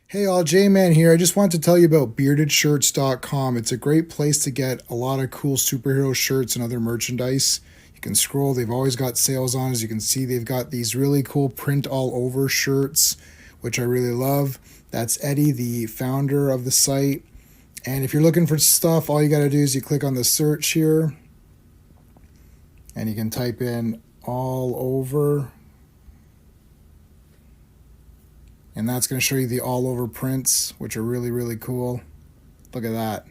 Hey all, J-Man here. I just wanted to tell you about beardedshirts.com. It's a great place to get a lot of cool superhero shirts and other merchandise. You can scroll, they've always got sales on. As you can see, they've got these really cool print all over shirts, which I really love. That's Eddie, the founder of the site. And if you're looking for stuff, all you got to do is you click on the search here and you can type in all over. And that's going to show you the all over prints, which are really, really cool. Look at that.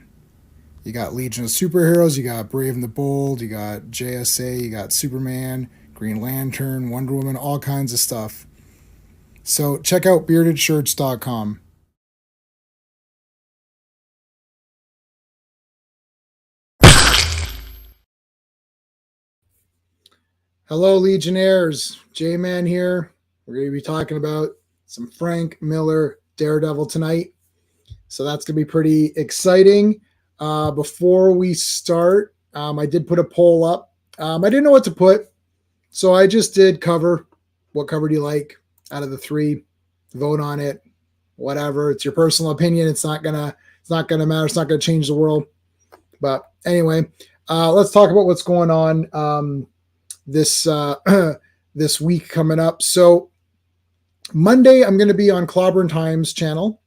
You got Legion of Superheroes, you got Brave and the Bold, you got JSA, you got Superman, Green Lantern, Wonder Woman, all kinds of stuff. So check out beardedshirts.com. Hello, Legionnaires. J-Man here. We're going to be talking about some Frank Miller Daredevil tonight. So that's going to be pretty exciting. Before we start, I did put a poll up. I didn't know what to put, so I just did cover. What cover do you like out of the three? Vote on it. Whatever. It's your personal opinion. It's not gonna matter. It's not gonna change the world. But anyway, let's talk about what's going on this this week coming up. So Monday, I'm going to be on Clobberin Time's channel.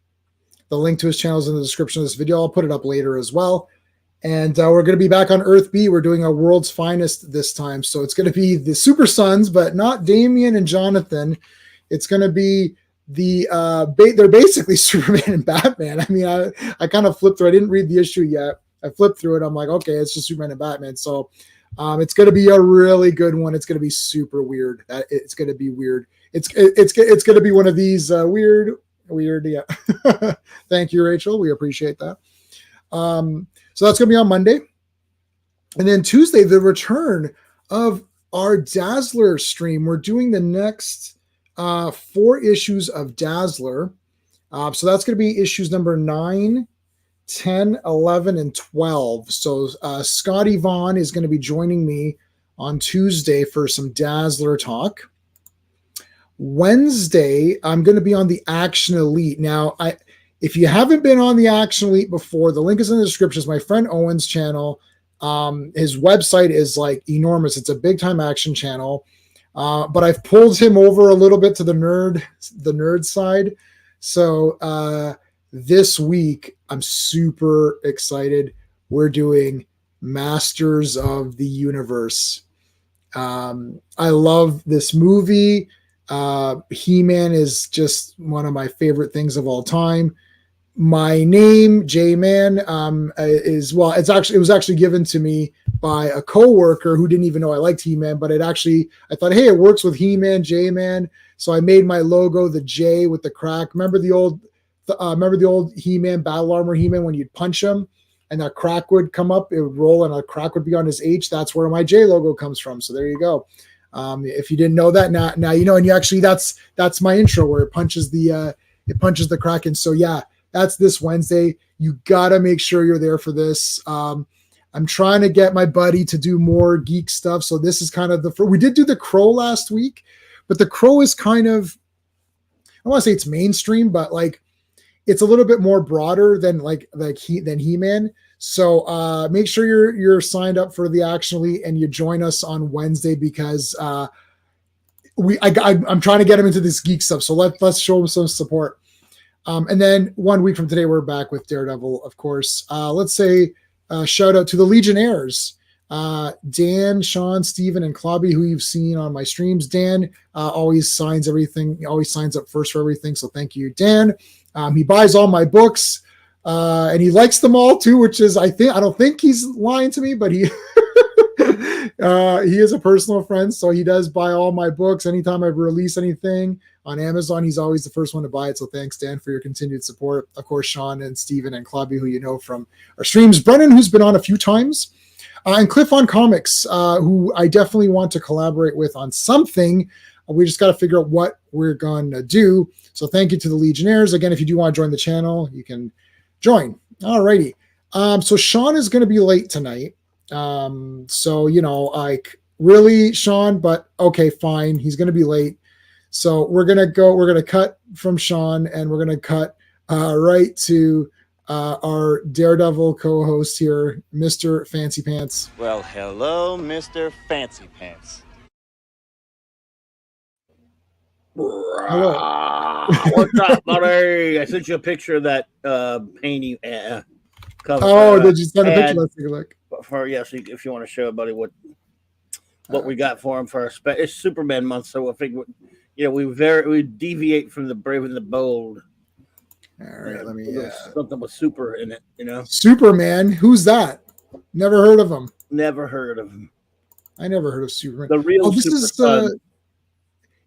The link to his channel is in the description of this video. I'll put it up later as well. And we're going to be back on Earth B. We're doing our World's Finest this time. So it's going to be the Super Sons, but not Damian and Jonathan. It's going to be they're basically Superman and Batman. I mean, I kind of flipped through. I didn't read the issue yet. I flipped through it. I'm like, okay, it's just Superman and Batman. So it's going to be a really good one. It's going to be super weird. It's going to be weird. It's going to be one of these weird. Yeah. Thank you, Rachel. We appreciate that. So that's going to be on Monday. And then Tuesday, the return of our Dazzler stream. We're doing the next 4 issues of Dazzler. So that's going to be issues number 9, 10, 11, and 12. So Scotty Vaughn is going to be joining me on Tuesday for some Dazzler talk. Wednesday, I'm going to be on the Action Elite. Now, if you haven't been on the Action Elite before, the link is in the description. It's my friend Owen's channel. His website is like enormous. It's a big time action channel. But I've pulled him over a little bit to the nerd side. So this week, I'm super excited. We're doing Masters of the Universe. I love this movie. He-Man is just one of my favorite things of all time. My name, J-Man, it was actually given to me by a coworker who didn't even know I liked He-Man, but I thought, hey, it works with He-Man, J-Man. So I made my logo the J with the crack. Remember the old He-Man battle armor He-Man when you'd punch him and that crack would come up, it would roll and a crack would be on his H. That's where my J logo comes from. So there you go. If you didn't know that, now you know. And you actually, that's my intro where it punches the Kraken. So yeah, that's this Wednesday. You gotta make sure you're there for this. I'm trying to get my buddy to do more geek stuff. So this is kind of we did do the Crow last week, but the Crow is kind of, I don't want to say it's mainstream, but like it's a little bit more broader than He-Man. So make sure you're signed up for the Action Elite and you join us on Wednesday because I'm trying to get him into this geek stuff. So let's show him some support. And then 1 week from today, we're back with Daredevil, of course. Let's say shout out to the Legionnaires. Dan, Sean, Steven, and Clobby, who you've seen on my streams. Dan always signs everything. He always signs up first for everything. So thank you, Dan. He buys all my books. And he likes them all too, which is, I don't think he's lying to me, but he is a personal friend. So he does buy all my books. Anytime I release anything on Amazon, he's always the first one to buy it. So thanks, Dan, for your continued support. Of course, Sean and Steven and Clobby, who you know from our streams. Brennan, who's been on a few times. And Cliff on Comics, who I definitely want to collaborate with on something. We just got to figure out what we're going to do. So thank you to the Legionnaires. Again, if you do want to join the channel, you can join. All righty. So Sean is going to be late tonight. So, like really, Sean, but okay, fine. He's going to be late. So we're going to cut from Sean and we're going to cut right to our Daredevil co-host here, Mr. Fancy Pants. Well, hello, Mr. Fancy Pants. Hello. What's up, buddy? I sent you a picture of that painting cover. Oh, did you send a picture? Let's take a look. So if you want to show buddy what we got for him for our it's Superman month, so I think we deviate from the brave and the bold. All right, let me something with super in it, Superman, who's that? Never heard of him. Never heard of him. I never heard of Superman. The real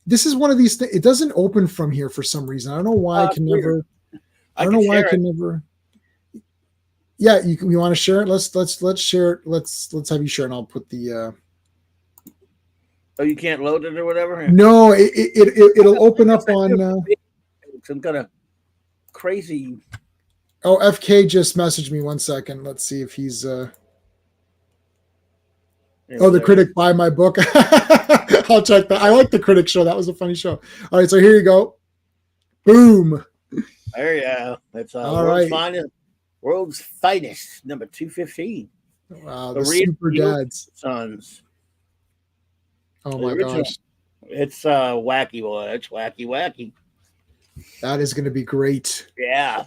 this is one of these things. It doesn't open from here for some reason. I don't know why I can never. I don't know why I can never. Yeah, you want to share it? Let's share it. Let's have you share, and I'll put the. Oh, you can't load it or whatever. No, it'll open up on. Some kind of crazy. Oh, FK just messaged me. 1 second. Let's see if he's. Oh, the critic buy my book. I'll check that. I like the critic show. That was a funny show. All right, so here you go. Boom. There you go. That's all right. World's finest, number 215. Wow, the Super Dads. Sons. Oh my gosh. It's wacky, boy. It's wacky. That is going to be great. Yeah.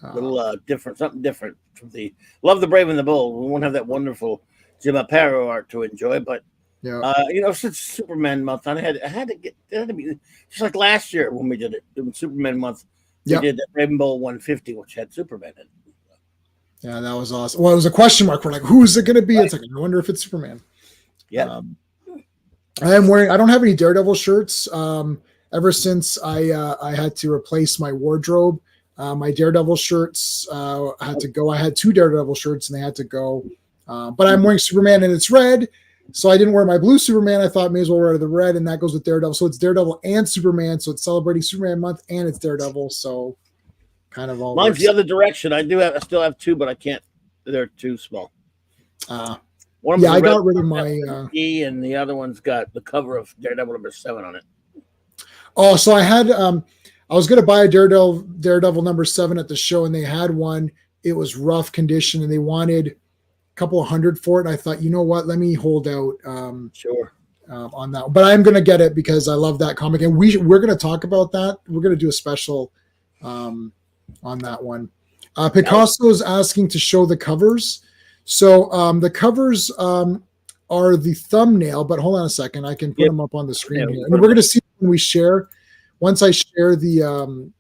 A little different, something different from love the Brave and the Bold. We won't have that wonderful Jim Aparo art to enjoy, but since Superman month, I had to be just like last year when we did it. In Superman month, we did the Rainbow 150, which had Superman in it. Yeah, that was awesome. Well, it was a question mark. We're like, who's it going to be? Right. It's like, I wonder if it's Superman. Yeah. I don't have any Daredevil shirts. Ever since I had to replace my wardrobe, my Daredevil shirts had to go. I had 2 Daredevil shirts and they had to go. But I'm wearing Superman and it's red. So I didn't wear my blue Superman. I thought may as well wear the red, and that goes with Daredevil. So it's Daredevil and Superman. So it's celebrating Superman month and it's Daredevil. So kind of all. Mine's the other direction. I still have 2, but I can't. They're too small. I got rid of my and the other one's got the cover of Daredevil number 7 on it. Oh, so I had I was going to buy a Daredevil number 7 at the show, and they had one. It was rough condition, and they wanted couple of $100 for it, and I thought, you know what, let me hold out sure on that, but I'm going to get it because I love that comic, and we're going to talk about that. We're going to do a special on that one. Picasso is asking to show the covers, so the covers are the thumbnail, but hold on a second, I can put them up on the screen here, and we're going to see when we share. Once I share the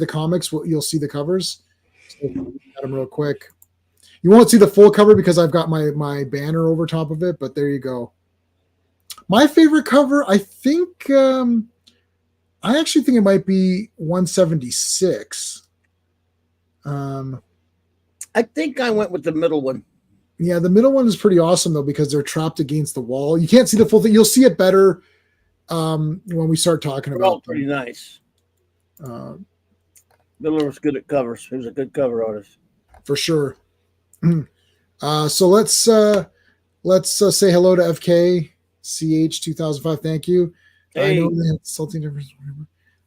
comics, you'll see the covers. So add them real quick. You won't see the full cover because I've got my banner over top of it, but there you go. My favorite cover, I think, I actually think it might be 176. I think I went with the middle one. Yeah, the middle one is pretty awesome, though, because they're trapped against the wall. You can't see the full thing. You'll see it better when we start talking about it. Pretty nice. Miller was good at covers. He was a good cover artist. For sure. So let's say hello to FK CH 2005. Thank you. Hey. I know they have salty difference.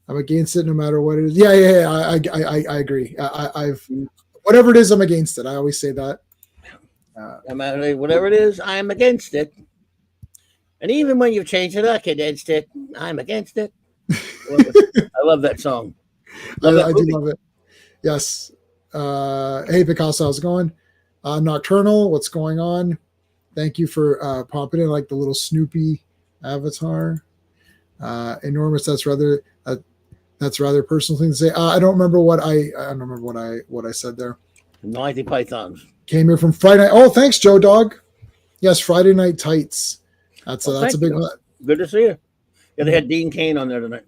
I'm against it no matter what it is. Yeah. I agree. I've whatever it is, I'm against it. I always say that. No matter whatever it is, I'm against it. And even when you've changed it, against it, I'm against it. I love that song. I do love it. Yes. Hey Picasso, how's it going? Nocturnal, what's going on? Thank you for popping in like the little Snoopy avatar. Enormous. That's rather personal thing to say. I don't remember what I said there. Mighty Pythons came here from Friday night. Oh, thanks, Joe Dog. Yes, Friday Night Tights. That's a big one. Good to see you. Yeah, they had Dean Cain on there tonight.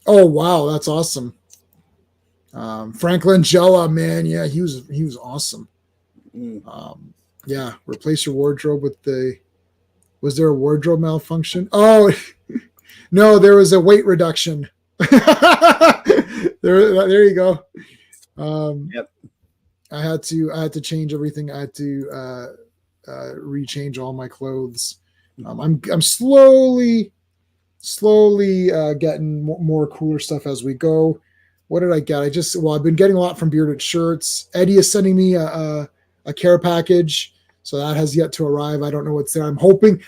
Oh wow, that's awesome. Franklin Jella, man, yeah, he was awesome. Yeah, replace your wardrobe with was there a wardrobe malfunction? Oh no, there was a weight reduction. there you go. Yep. I had to change everything. I had to rechange all my clothes. I'm slowly getting more cooler stuff as we go. what did I get? I've been getting a lot from Bearded Shirts. Eddie is sending me a care package, so that has yet to arrive. I don't know what's there. I'm hoping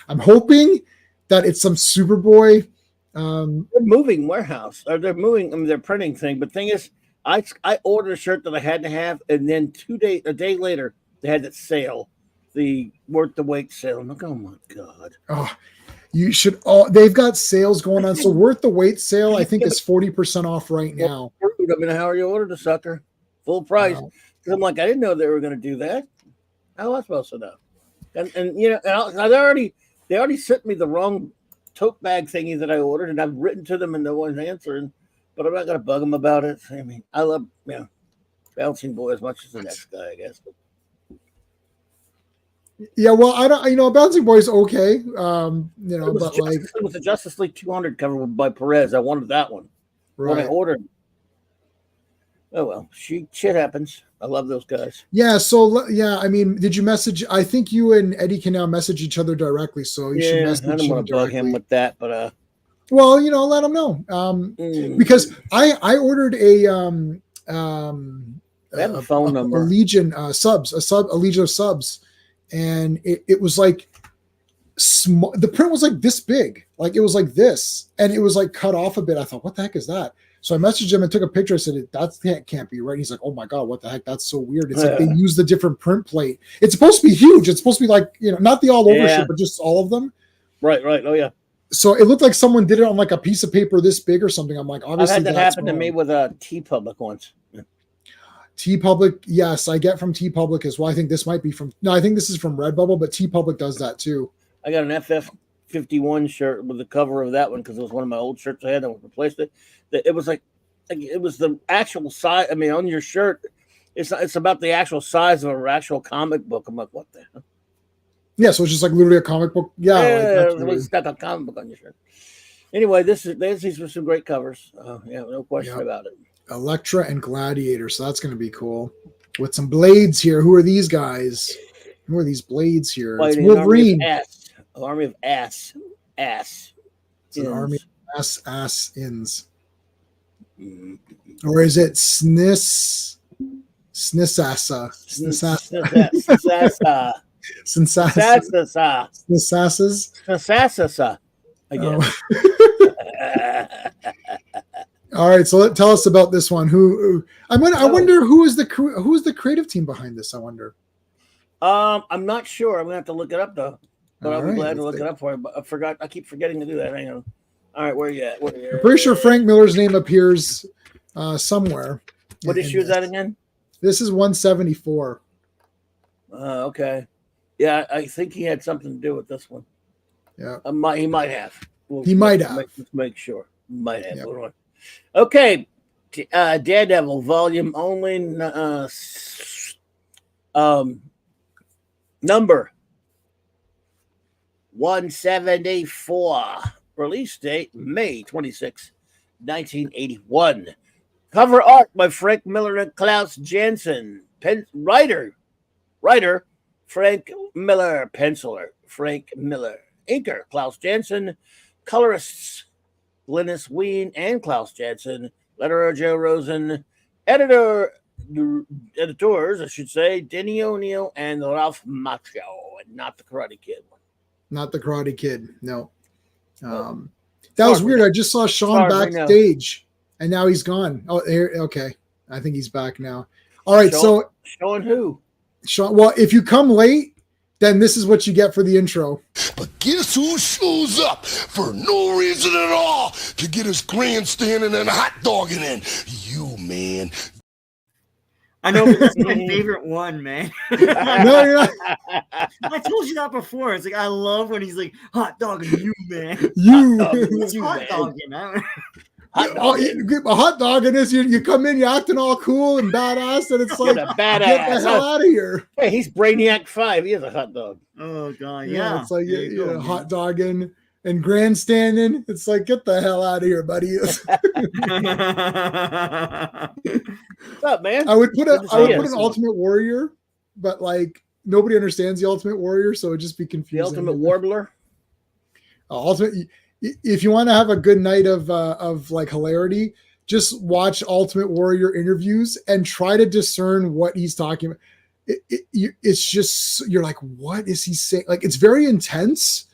that it's some Superboy. They're moving warehouse, or they're moving. I mean, they're printing thing. But thing is, I ordered a shirt that I had to have, and then a day later, they had that sale, the worth the wait sale. I'm like, oh my god! Oh, you should. They've got sales going on. So worth the wait sale, I think, is 40% off right now. I mean, how are you ordered a sucker? Full price. Because I'm like, I didn't know they were going to do that. How was I supposed to know? And you know, they already sent me the wrong tote bag thingy that I ordered, and I've written to them, and no one's answering. But I'm not going to bug them about it. I mean, I love Bouncing Boy as much as the next guy, I guess. Yeah, well, I don't. Bouncing Boy's okay. It was a Justice League 200 cover by Perez. I wanted that one when I ordered. Oh well, shit happens. I love those guys. Yeah. So yeah, I mean, did you message? I think you and Eddie can now message each other directly. So you should message him. I don't want to bug him with that, but well, let him know. Because I ordered a I have a phone number. A Legion a Legion of subs. And it was like small. The print was like this big, like it was like this, and it was like cut off a bit. I thought, what the heck is that? So I messaged him and took a picture. I said, that can't be right. And he's like, oh my god, what the heck? That's so weird. It's like they used a different print plate. It's supposed to be huge. It's supposed to be like not the all over shit, but just all of them. Right. Oh yeah. So it looked like someone did it on like a piece of paper this big or something. I'm like, obviously I've had that happen to me with a TeePublic once. TeePublic, yes, I get from TeePublic as well. I think this might be I think this is from Redbubble, but TeePublic does that too. I got an FF51 shirt with the cover of that one because it was one of my old shirts I had. I replaced it. It was like it was the actual size. I mean, on your shirt, it's about the actual size of an actual comic book. I'm like, what the hell? Yeah, so it's just like literally a comic book. Yeah, like stuck a comic book on your shirt. Anyway, these were some great covers. No question about it. Elektra and Gladiator, so that's going to be cool. With some blades here. Who are these guys? Who are these blades here? It's Wolverine. Army of ass. It's an army of ass-ins. Or is it Snissassa? I guess. All right, so tell us about this one. I wonder who's the creative team behind this. I wonder. I'm not sure. I'm gonna have to look it up though. But I'll be glad to look it up for you. But I keep forgetting to do that. Hang on. All right, where are you at? I'm pretty sure Frank Miller's name appears somewhere. What issue is that again? This is 174. Okay. Yeah, I think he had something to do with this one. Yeah. He might have. Let's make sure. Might have. Yep. Okay. Daredevil volume only. Number 174. Release date May 26, 1981. Cover art by Frank Miller and Klaus Janson. Writer Frank Miller. Penciler Frank Miller. Inker Klaus Janson. Colorists Glynis Ween and Klaus Janson. Letterer Joe Rosen. Editors, I should say, Denny O'Neil and Ralph Macchio, and not the Karate Kid one. Not the Karate Kid, no. That was weird. I just saw Sean backstage, and now he's gone. Oh, here, okay. I think he's back now. All right, Sean who? Sean. Well, if you come late, then this is what you get for the intro. But guess who shows up for no reason at all to get his grandstanding and hot dogging in? You, man. I know, but that's my favorite one, man. No, you're not. I told you that before. It's like I love when he's like hot dogging you, man. Hot dogging. A hot dog in this, you come in, you're acting all cool and badass, and it's like, badass. Get the hell out of here. Hey, he's Brainiac 5. He is a hot dog. Oh, God, yeah. It's like hot dogging and grandstanding. It's like, get the hell out of here, buddy. What's up, man? I would put an Ultimate Warrior, but like nobody understands the Ultimate Warrior, so it'd just be confusing. The Ultimate Warbler? If you want to have a good night of like hilarity, just watch Ultimate Warrior interviews and try to discern what he's talking about. It's just, you're like, what is he saying? Like, it's very intense.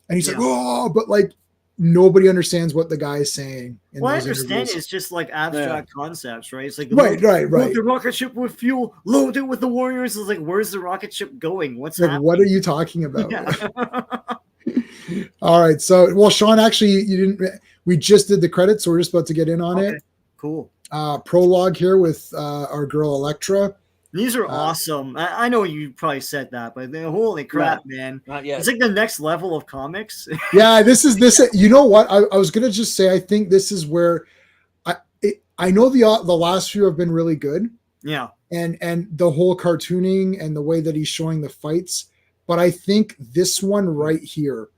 And he's like, oh, but like nobody understands what the guy is saying. Well, I understand it's just like abstract concepts, right? It's like right. Load the rocket ship with fuel, load it with the Warriors. It's like, where's the rocket ship going? What's like, happening? What are you talking about? All right. So, well, Sean, actually, we just did the credits, so we're just about to get in on it. Cool. Prologue here with our girl Elektra. These are awesome. I know you probably said that, but holy crap, man. Not yet. It's like the next level of comics. Yeah, this. You know what? I was going to just say, I think this is where I know the last few have been really good. Yeah. And the whole cartooning and the way that he's showing the fights. But I think this one right here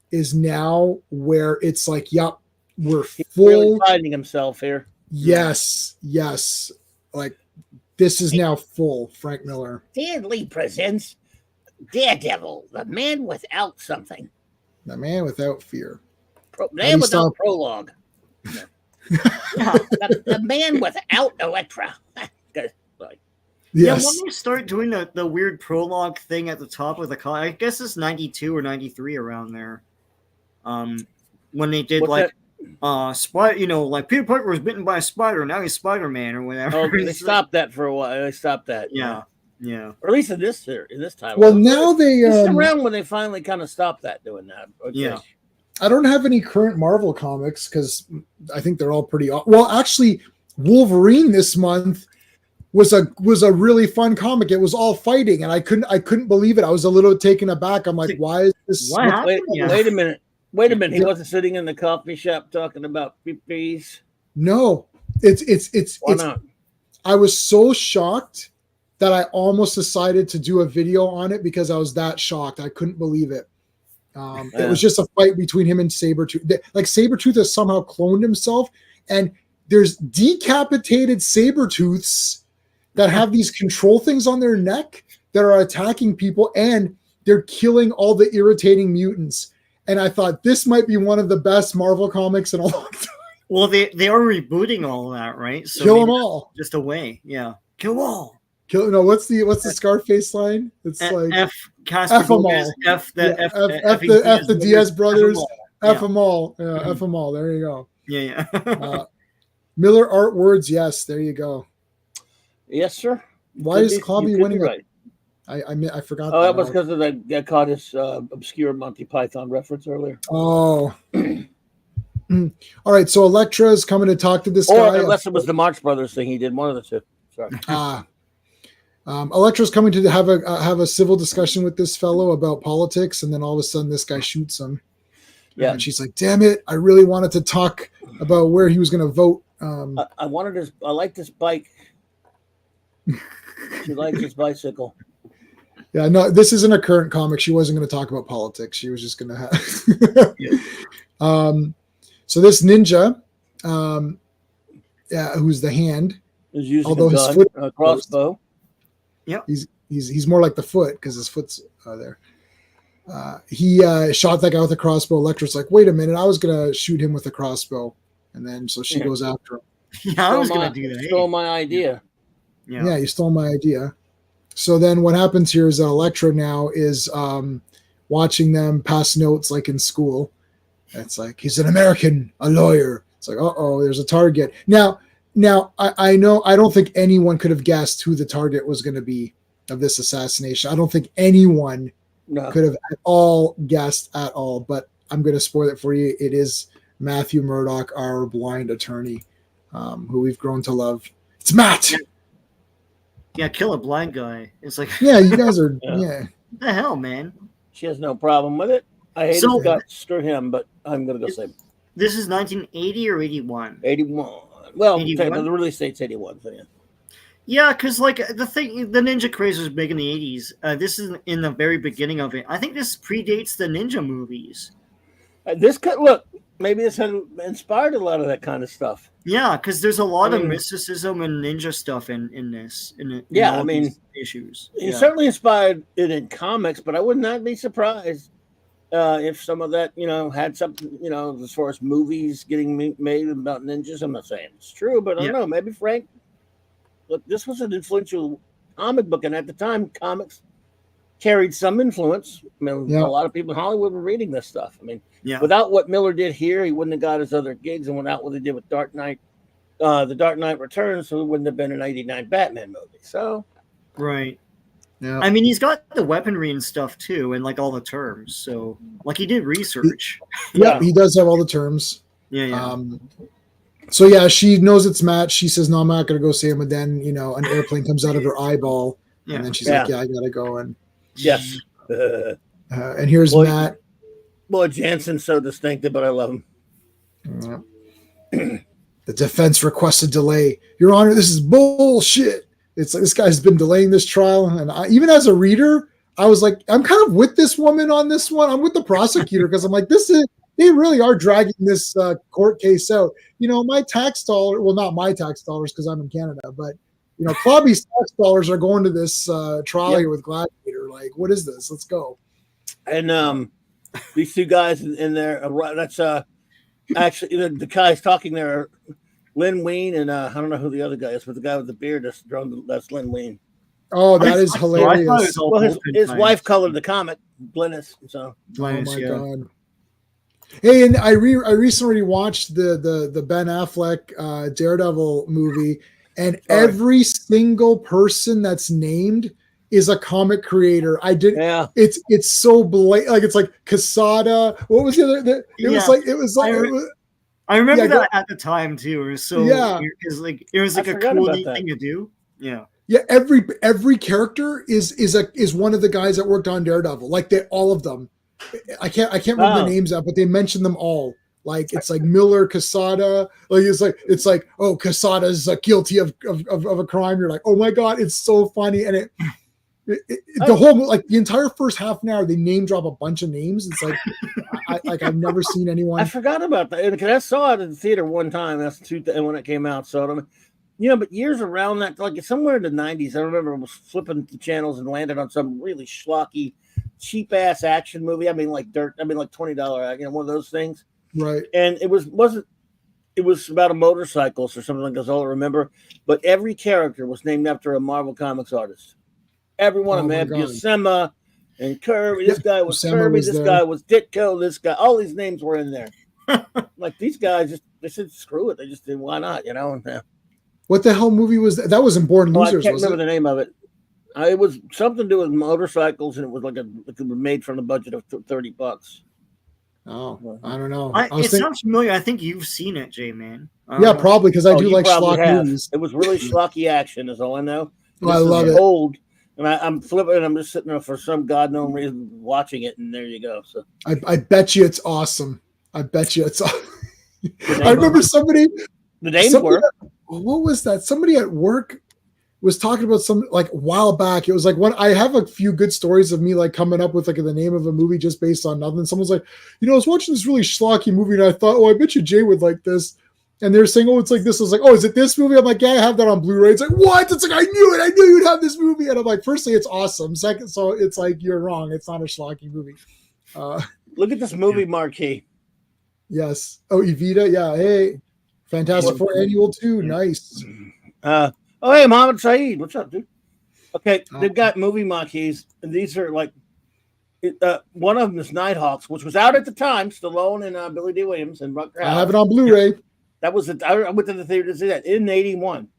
is now where it's like, yep, we're full. Really finding himself here. Yes. Like, this is now full Frank Miller. Stan Lee presents Daredevil, the man without something. The man without fear. Man without prologue. the man without Elektra. Yeah, when they start doing the weird prologue thing at the top of the call, I guess it's 92 or 93 around there. When they did like like Peter Parker was bitten by a spider, now he's Spider-Man or whatever. Oh, they stopped that for a while. They stopped that. Yeah. Or at least in this time. Well, now they around when they finally kind of stopped doing that. Okay. Yeah. I don't have any current Marvel comics because I think they're all pretty. Well, actually, Wolverine this month was a really fun comic. It was all fighting, and I couldn't believe it. I was a little taken aback. I'm like, why is this? What happened? Wait a minute. He wasn't sitting in the coffee shop talking about peepees. No, it's Why not? I was so shocked that I almost decided to do a video on it because I was that shocked. I couldn't believe it. It was just a fight between him and Sabretooth. Like, Sabretooth has somehow cloned himself, and there's decapitated Sabretooths that have these control things on their neck that are attacking people, and they're killing all the irritating mutants. And I thought this might be one of the best Marvel comics in a long time. Well, they are rebooting all that, right? So kill them all. Just a way, yeah. Kill them all. No, what's the Scarface line? It's like F them all. F the Diaz brothers. F them all. Yeah, Mm-hmm. F them all. There you go. Yeah. Miller art words. Yes, there you go. Yes, sir. Why is Clobby winning? Right. I forgot. Oh, that was because of that. I caught his obscure Monty Python reference earlier. Oh. All right. So Elektra is coming to talk to this guy. Or unless it was the Marx Brothers thing he did. One of the two. Sorry. Elektra's coming to have a civil discussion with this fellow about politics, and then all of a sudden this guy shoots him. Yeah. And she's like, "Damn it! I really wanted to talk about where he was going to vote." I liked his bike. She likes his bicycle. Yeah, no, this isn't a current comic. She wasn't going to talk about politics. She was just going to have. So this ninja, who's the hand, is using although his foot crossbow. Yep. He's more like the foot because his foot's there. He shot that guy with a crossbow. Elektra's like, wait a minute, I was going to shoot him with a crossbow, and then so she goes after him. Yeah, I was going to do that. Stole my idea. Yeah, you stole my idea. So then what happens here is that Elektra now is watching them pass notes like in school. It's like, he's an American, a lawyer. It's like, uh-oh, there's a target. Now I know, I don't think anyone could have guessed who the target was going to be of this assassination. I don't think anyone could have at all guessed at all, but I'm going to spoil it for you. It is Matthew Murdock, our blind attorney, who we've grown to love. It's Matt. Yeah, kill a blind guy. It's like, yeah, you guys are, What the hell, man? She has no problem with it. I hate his guts for him, but I'm going to go say this is 1980 or 81? 81. Well, 81? the release date's 81. So yeah. Yeah, because like the ninja craze was big in the 80s. This is in the very beginning of it. I think this predates the ninja movies. Maybe this had inspired a lot of that kind of stuff. Yeah, because there's a lot of mysticism and ninja stuff in this. I mean, issues. He certainly inspired it in comics, but I would not be surprised if some of that, had something, as far as movies getting made about ninjas. I'm not saying it's true, but I don't know. Maybe Frank, look, this was an influential comic book, and at the time, comics carried some influence. I mean, a lot of people in Hollywood were reading this stuff. I mean, without what Miller did here, he wouldn't have got his other gigs, and without what he did with Dark Knight, The Dark Knight Returns, so it wouldn't have been an '89 Batman movie. So, right. Yeah. I mean, he's got the weaponry and stuff too, and like all the terms. So, like, he did research. He does have all the terms. Yeah. So yeah, she knows it's Matt. She says, "No, I'm not going to go see him." And then an airplane comes out of her eyeball, and then she's like, "Yeah, I got to go." And yes. And here's Matt. Boy, Jansen's so distinctive, but I love him. The defense requested delay. Your Honor, this is bullshit. It's like this guy's been delaying this trial, and even as a reader, I was like, I'm kind of with this woman on this one. I'm with the prosecutor because I'm like, they really are dragging this court case out. My tax dollar, well, not my tax dollars because I'm in Canada, but Clobby's tax dollars are going to this trial here with Gladiator. Like, what is this? Let's go. And these two guys in there, that's actually the guys talking there. Lynn Wein and I don't know who the other guy is, but the guy with the beard that's Lynn Wein. Oh, that is hilarious. Well, his wife colored the comic, Glynis. So, God. Hey, and I recently watched the Ben Affleck Daredevil movie, and every single person that's named is a comic creator. It's so blatant. Like, it's like Quesada. What was the other? It was like. I remember that at the time too. It was so because it was like a cool thing to do. Yeah. Yeah, every character is one of the guys that worked on Daredevil. Like all of them. I can't remember the names out, but they mentioned them all. Like it's like Miller, Quesada. Like it's like oh, Quesada's guilty of a crime. You're like, oh my god, it's so funny, and the whole the entire first half an hour they name drop a bunch of names. It's like I've never seen anyone. I forgot about that because I saw it in the theater one time. That's when it came out. So but years around that, like somewhere in the '90s, I remember I was flipping the channels and landed on some really schlocky, cheap ass action movie. I mean, like $20, one of those things. Right. And it wasn't. It was about a motorcycles or something like that's all I remember. But every character was named after a Marvel Comics artist. Every one of them had Buscema and Kirby. This guy was Kirby. This guy was Ditko. This guy, all these names were in there. Like these guys they said, screw it. They just did, why not? What the hell movie was that? That was in Born Losers. I can't remember the name of it. It was something to do with motorcycles, and it was like it was made from the budget of $30. Oh, I don't know. It sounds familiar. I think you've seen it, J-Man. Yeah, probably because I do like schlock movies. It was really schlocky action, is all I know. I love it. Old. And I'm flipping, and I'm just sitting there for some god-known reason watching it, and there you go. So I bet you it's awesome. I bet you it's awesome. I remember somebody. The names were. What was that? Somebody at work was talking about some a while back. It was like I have a few good stories of me coming up with the name of a movie just based on nothing. Someone's like, I was watching this really schlocky movie, and I thought, I bet you Jay would like this. And they're saying, it's like this. I was like, is it this movie? I'm like, yeah, I have that on Blu-ray. It's like, what? It's like, I knew it. I knew you'd have this movie. And I'm like, firstly, it's awesome. Second, so it's like, you're wrong. It's not a schlocky movie. Look at this movie marquee. Yes. Oh, Evita. Yeah. Hey, Fantastic Four Annual 2. Nice. Hey, Mohammed Saeed. What's up, dude? Okay. They've got movie marquees. And these are one of them is Nighthawks, which was out at the time. Stallone and Billy D. Williams and Rutger Hauer. I have it on Blu-ray. That was I went to the theater to see that in '81.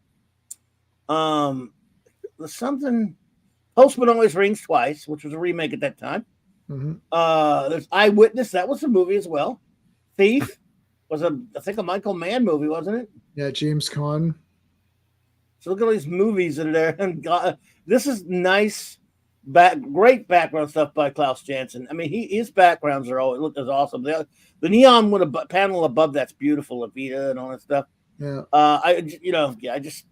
Something Postman Always Rings Twice, which was a remake at that time. Mm-hmm. There's Eyewitness. That was a movie as well. Thief was I think a Michael Mann movie, wasn't it? Yeah, James Caan. So look at all these movies that are there, and this is nice, great background stuff by Klaus Janson. I mean, his backgrounds are always look as awesome. The neon with a panel above that's beautiful, Evita and all that stuff. Yeah.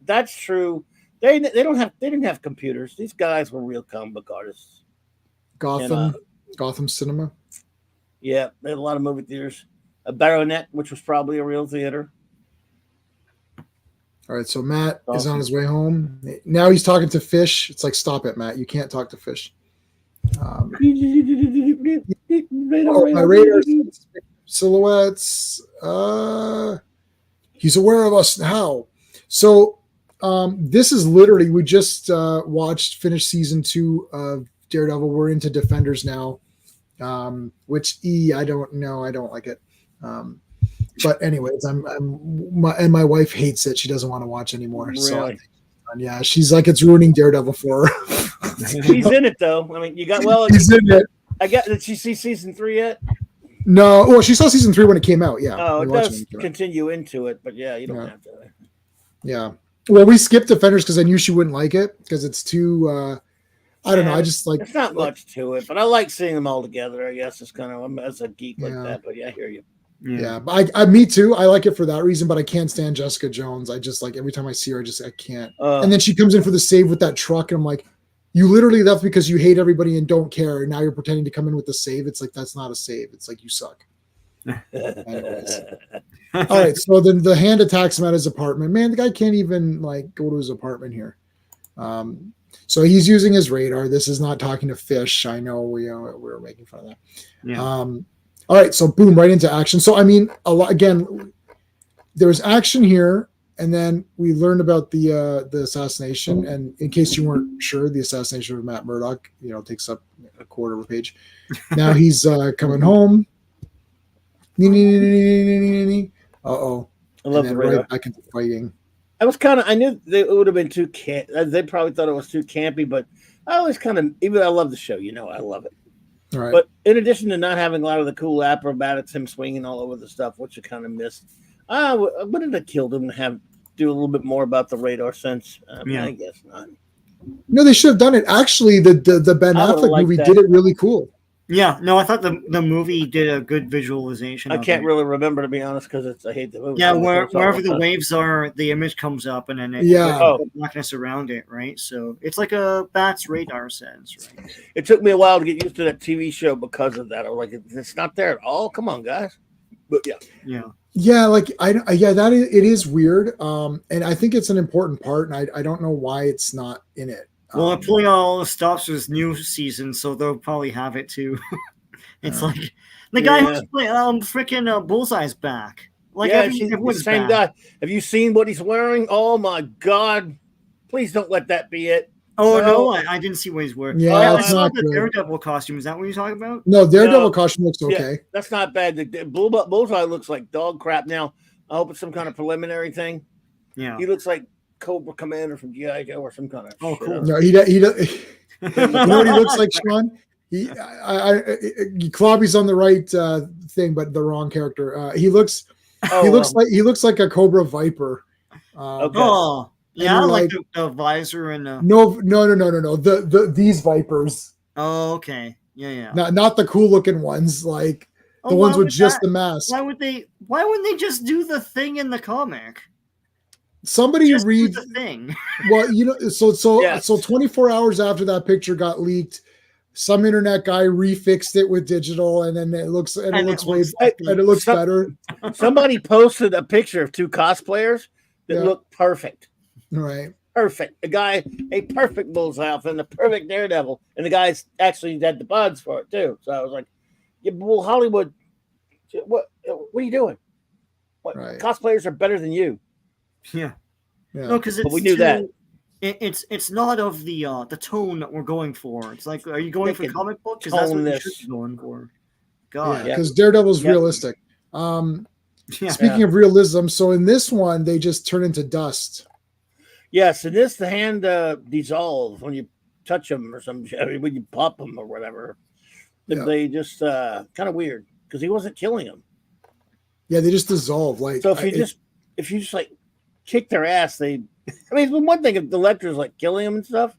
That's true. They didn't have computers. These guys were real comic book artists. Gotham Cinema. Yeah, they had a lot of movie theaters. A Baronet, which was probably a real theater. All right, so Matt is on his way home. Now he's talking to Fish. It's like, stop it, Matt. You can't talk to Fish. My radar silhouettes. He's aware of us now. So this is literally, we just finished season 2 of Daredevil. We're into Defenders now, which I don't know. I don't like it. But anyways, my wife hates it. She doesn't want to watch anymore. Really? So yeah, she's like, it's ruining Daredevil for her. He's in it though. I mean, He's in it. Did she see season 3 yet? No, well, she saw season 3 when it came out. Yeah. Oh, it does continue into it, but yeah, you don't have to. Yeah. Well, we skipped Defenders because I knew she wouldn't like it because it's too. I don't know. I just like. It's not much to it, but I like seeing them all together. I guess it's kind of I'm as a geek like that, but yeah, I hear you. Yeah, but me too. I like it for that reason, but I can't stand Jessica Jones. I just like every time I see her, I can't. And then she comes in for the save with that truck, and I'm like, you literally left because you hate everybody and don't care, and now you're pretending to come in with the save. It's like that's not a save. It's like you suck. Anyways. All right, so then the hand attacks him at his apartment. Man, the guy can't even like go to his apartment here. So he's using his radar. This is not talking to fish. I know we were making fun of that. Yeah. All right, so boom, right into action. So I mean, a lot again. There was action here, and then we learned about the assassination. And in case you weren't sure, the assassination of Matt Murdock, takes up a quarter of a page. Now he's coming home. Uh-oh. I love the radar. Right back into fighting. I knew it would have been too they probably thought it was too campy, but I always I love the show. I love it. All right. But in addition to not having a lot of the cool acrobatics, him swinging all over the stuff, which you kind of missed, I wouldn't have killed him to do a little bit more about the radar sense. I guess not. No, they should have done it. Actually, the Ben Affleck movie did it really cool. Yeah, no, I thought the movie did a good visualization. I can't really remember, to be honest, because I hate the movie. Yeah, wherever the waves are, the image comes up, and then blackness around it, right? So it's like a bat's radar sense, right? It took me a while to get used to that TV show because of that. I was like, it's not there at all. Come on, guys. But yeah, like it is weird. And I think it's an important part, and I don't know why it's not in it. Well, they're pulling out all the stops for this new season, so they'll probably have it too. It's like the guy who's playing freaking Bullseye's back. Like the same guy. Have you seen what he's wearing? Oh my God! Please don't let that be it. Oh no, I didn't see what he's wearing. Yeah, I saw the Daredevil costume. Is that what you're talking about? No, Daredevil costume looks okay. Yeah, that's not bad. The Bullseye looks like dog crap. Now I hope it's some kind of preliminary thing. Yeah, he looks like Cobra Commander from G.I. Joe or some kind of. Oh, cool. No, he does. You know what he looks like, Sean? Clobby's on the right thing, but the wrong character. He looks like a Cobra Viper. Okay. Oh, yeah, like the visor and no. These Vipers. Oh, okay. Yeah. Not the cool looking ones, like the ones with just the mask. Why wouldn't they just do the thing in the comic? Somebody read the thing. Well, so 24 hours after that picture got leaked, some internet guy refixed it with digital, and then it looks better. Somebody posted a picture of two cosplayers that looked perfect. Right. Perfect. A perfect Bullseye outfit and a perfect Daredevil, and the guys actually had the buds for it too. So I was like, "Yeah, well, Hollywood, what are you doing? What cosplayers are better than you?" Yeah. No, because we knew that. It's not of the tone that we're going for. It's like, are you going for comic book? Because that's what you should be going for. God, because Daredevil's realistic. Speaking of realism, so in this one they just turn into dust. Yes, in this the hand dissolves when you touch them or something. When you pop them or whatever. They just kind of weird because he wasn't killing them. Yeah, they just dissolve. Like so, if you just like kick their ass, it's one thing if the Electra's like killing them and stuff,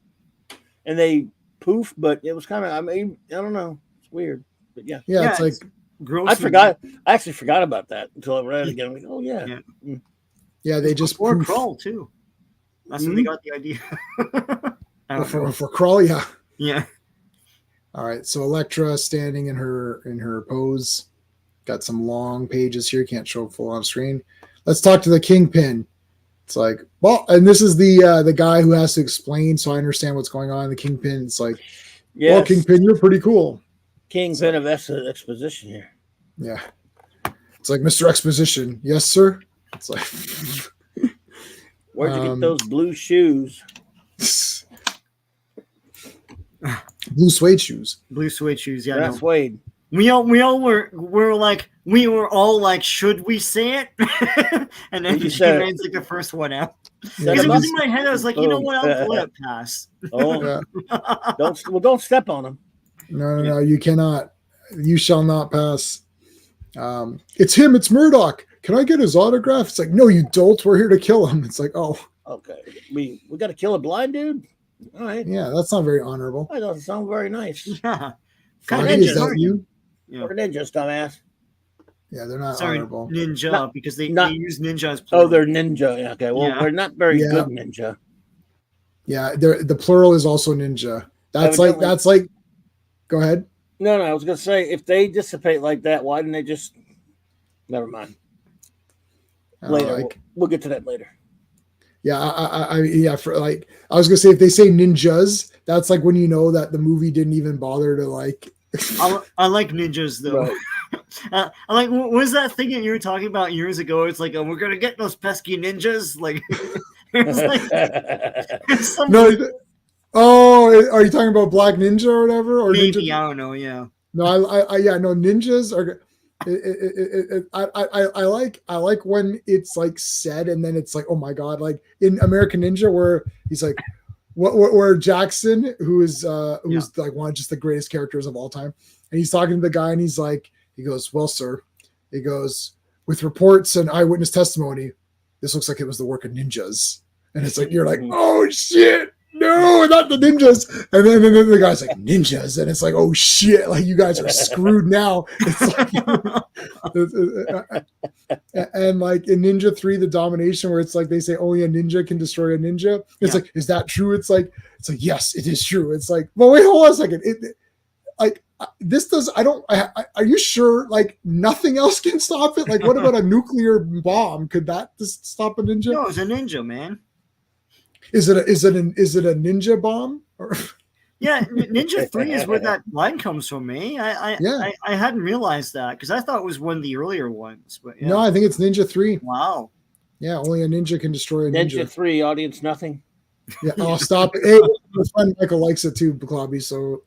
and they poof, but it was kind of, I don't know, it's weird, but yeah, it's like gross. I actually forgot about that until I read it again. I'm like, oh yeah, they just or crawl too. That's when they got the idea. for crawl, yeah. All right, so Elektra standing in her pose, got some long pages here, can't show full on screen. Let's talk to the Kingpin. It's like, well, and this is the guy who has to explain, so I understand what's going on. The Kingpin, it's like, well, Kingpin, you're pretty cool. Kingpin of exposition here. Yeah. It's like, Mr. Exposition. Yes, sir. It's like, where'd you get those blue shoes? Blue suede shoes. Blue suede shoes. Yeah, that's suede. We all were all like, should we say it? And then G-Man's like the first one out. Because it was in my head, I was like, you know what? I'll let it pass. Oh, yeah. Don't step on him. No, you cannot. You shall not pass. It's him. It's Murdoch. Can I get his autograph? It's like, no, you dolt. We're here to kill him. It's like, oh, okay. We got to kill a blind dude. All right. Yeah, that's not very honorable. That doesn't sound very nice. Yeah. Is that you? Yeah. We're ninjas, dumbass. Yeah, they're not honorable. Ninja, because they use ninja as plural. Oh, they're ninja. Okay, well, we're not very good ninja. Yeah, the plural is also ninja. That's like. Go ahead. No, I was gonna say, if they dissipate like that, why didn't they just? Never mind. Later, we'll get to that later. Yeah, I was gonna say, if they say ninjas, that's like when you know that the movie didn't even bother to like. I like ninjas though. Right. I like, what was that thing that you were talking about years ago? It's like, we're gonna get those pesky ninjas. Like, no. Oh, are you talking about Black Ninja or whatever? Or maybe Ninja? I don't know. Yeah. No, ninjas are. I like when it's like said and then it's like, oh my god, like in American Ninja where he's like, where Jackson, who's like one of just the greatest characters of all time, and he's talking to the guy and he's like, he goes, well, sir, he goes, with reports and eyewitness testimony, this looks like it was the work of ninjas, and it's like, you're like, oh shit. No, not the ninjas. And then the guy's like, ninjas. And it's like, oh shit, like you guys are screwed now. It's like, and like in Ninja 3, the domination, where it's like they say only a ninja can destroy a ninja. It's like, is that true? It's like, yes, it is true. It's like, well, wait, hold on a second. Are you sure like nothing else can stop it? Like, what about a nuclear bomb? Could that just stop a ninja? No, it's a ninja, man. Is it a ninja bomb? Yeah, Ninja 3 is where that line comes from, eh? I hadn't realized that because I thought it was one of the earlier ones. But yeah. No, I think it's Ninja 3. Wow. Yeah, only a ninja can destroy a ninja. Ninja 3, audience nothing. Yeah, I'll stop it. Hey, my friend Michael likes it too, Clobby. So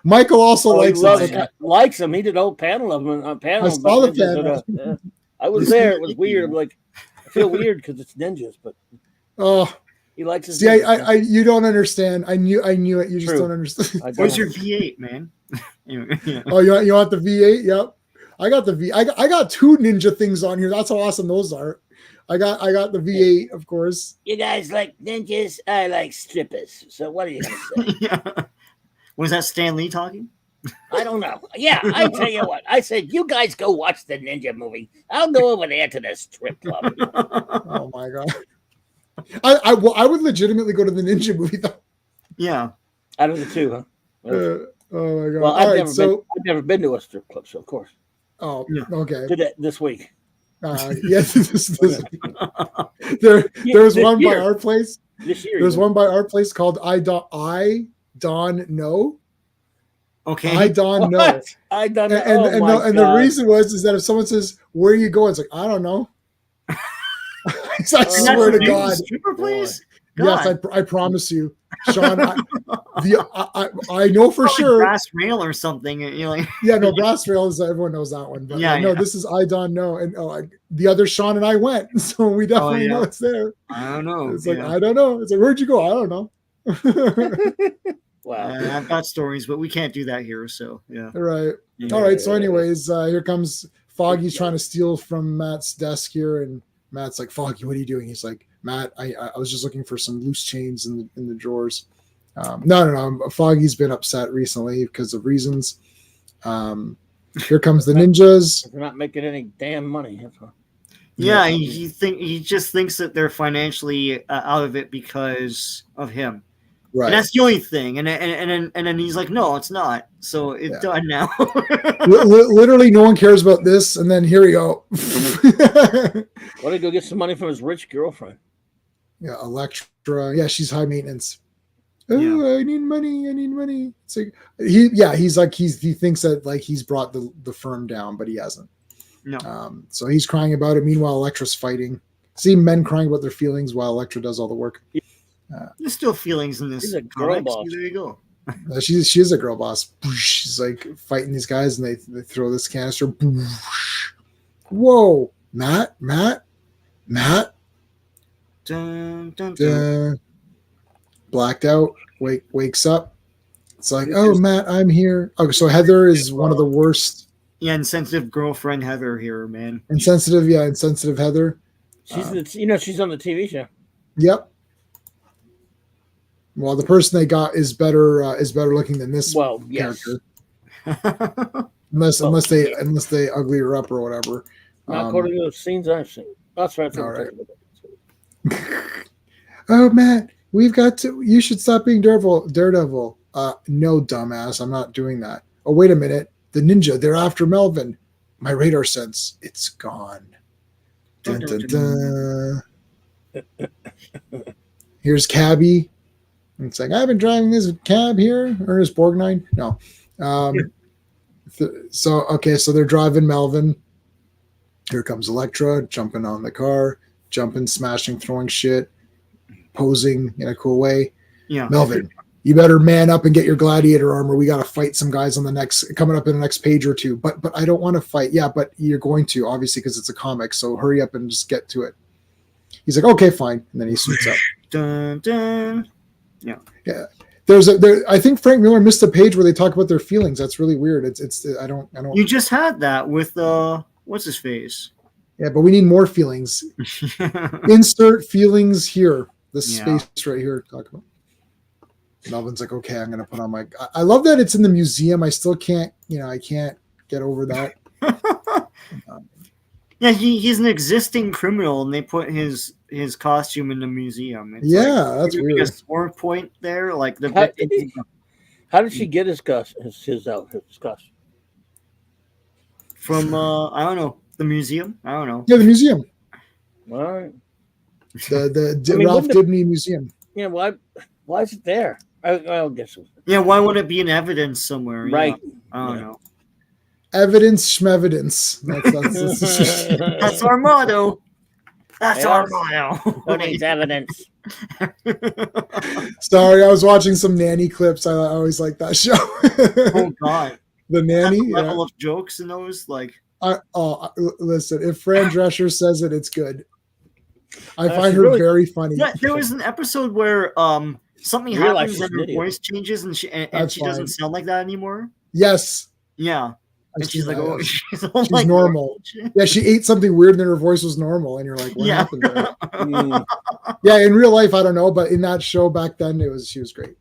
Michael also likes it. Likes him. He did a whole panel of them. I saw the panel. I was there. It was weird. I'm like, I feel weird because it's ninjas, but. Oh, he likes his. See, you don't understand. I knew it. You just don't understand. Where's your V8, man? Yeah. Oh, you want the V8? Yep. I got the V. I got two ninja things on here. That's how awesome those are. I got the V8, of course. You guys like ninjas? I like strippers. So what are you gonna say? Yeah. Was that Stan Lee talking? I don't know. Yeah, I tell you what. I said, you guys go watch the ninja movie. I'll go over there to the strip club. Oh my god. I would legitimately go to the ninja movie though. Yeah, out of the two, huh? Oh my god! Well, I've never been to a strip club, so of course. Oh, yeah. Okay. Did it this week? Yes, this week. There's one by our place. This year, there's one by our place called I Don Know. Okay. I Don Know. I Don Know. And the reason is that if someone says, "Where are you going?" It's like, I don't know. I swear to God. Stripper place? Yes, I promise you, Sean. I know for sure. Brass rail or something. You're like, yeah, no, brass rail is everyone knows that one. But no, this is I don't know, and the other Sean and I went, so we definitely know it's there. I don't know. It's like I don't know. It's like, where'd you go? I don't know. Wow, I've got stories, but we can't do that here. So yeah. Right. All right. So, anyways, here comes Foggy's trying to steal from Matt's desk here, and Matt's like, Foggy, what are you doing? He's like, Matt, I was just looking for some loose chains in the drawers. No. Foggy's been upset recently because of reasons. Here comes the ninjas. They're not making any damn money. Yeah, he just thinks that they're financially out of it because of him. Right. And that's the only thing. And then he's like, no, it's not. So it's done now. Literally, no one cares about this. And then here we go. Why did he go get some money from his rich girlfriend? Yeah, Electra. Yeah, she's high maintenance. Oh, I need money. I need money. It's like he thinks that like he's brought the firm down, but he hasn't. No. So he's crying about it. Meanwhile, Elektra's fighting. See men crying about their feelings while Elektra does all the work. There's still feelings in this. She's a girl boss. There you go. She is a girl boss. She's like fighting these guys, and they throw this canister. Whoa, Matt. Dun, dun, dun. Blacked out. Wakes up. It's like, oh, Matt, I'm here. Oh, so Heather is one of the worst. Yeah, insensitive girlfriend Heather here, man. Insensitive Heather. She's on the TV show. Yep. Well, the person they got is better looking than this character. unless they ugly her up or whatever. Not according to the scenes I've seen. That's right. All right. Oh, Matt, you should stop being Daredevil. No, dumbass, I'm not doing that. Oh, wait a minute. The ninja, they're after Melvin. My radar sense, it's gone. Dun, dun, dun. Here's Cabby. It's like, I've been driving this cab here, or is Borgnine? No. So they're driving Melvin. Here comes Elektra, jumping on the car, jumping, smashing, throwing shit, posing in a cool way. Yeah. Melvin, you better man up and get your gladiator armor. We got to fight some guys coming up in the next page or two. But I don't want to fight. Yeah, but you're going to, obviously, because it's a comic. So hurry up and just get to it. He's like, okay, fine. And then he suits up. Dun, dun. Yeah. I think Frank Miller missed a page where they talk about their feelings. That's really weird. I don't. You just had that with what's his face? Yeah, but we need more feelings. Insert feelings here. This space right here. Talk about. Melvin's like, okay, I'm gonna put on my. I love that it's in the museum. I still can't. I can't get over that. Yeah, he's an existing criminal, and they put his costume in the museum. It's that's weird. A sore point there, like the. How did she get his costume? From I don't know, the museum. I don't know. Yeah, the museum. All right. The Ralph Dibny Museum. Yeah, why is it there? I'll guess. Yeah, why would it be in evidence somewhere? Right. I don't know. Evidence schmevidence. That's our motto. That's our motto. Who needs evidence? Sorry, I was watching some Nanny clips. I always like that show. Oh God, the Nanny level of jokes in those, like. Listen, if Fran Drescher says it, it's good. I find her very funny. Yeah, there was an episode where something happens and her voice changes and she doesn't sound like that anymore. Yes. Yeah. And she's like, oh, she's like, normal. Yeah, she ate something weird and then her voice was normal. And you're like, what happened there? Yeah, in real life, I don't know. But in that show back then, she was great.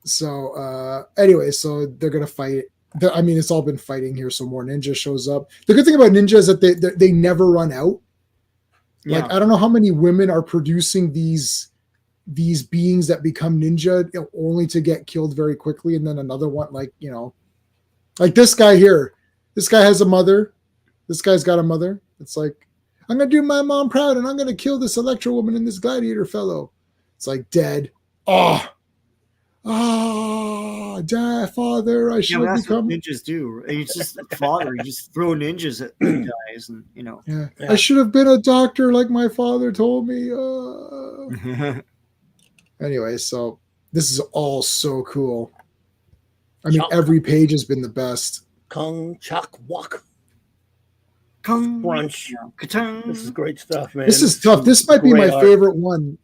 So anyway, so they're going to fight. It's all been fighting here. So more Ninja shows up. The good thing about Ninja is that they never run out. Like, I don't know how many women are producing these beings that become ninja only to get killed very quickly. And then another one, like this guy here, this guy has a mother. This guy's got a mother. It's like, I'm going to do my mom proud and I'm going to kill this Electro woman and this gladiator fellow. It's like dead. Dad, father, I should become. What ninjas do. It's just father. You just throw ninjas at guys, and Yeah. I should have been a doctor like my father told me. Anyway, so this is all so cool. Every page has been the best. Kung Chak Wok. Crunch. This is great stuff, man. This is tough. This might be my favorite one.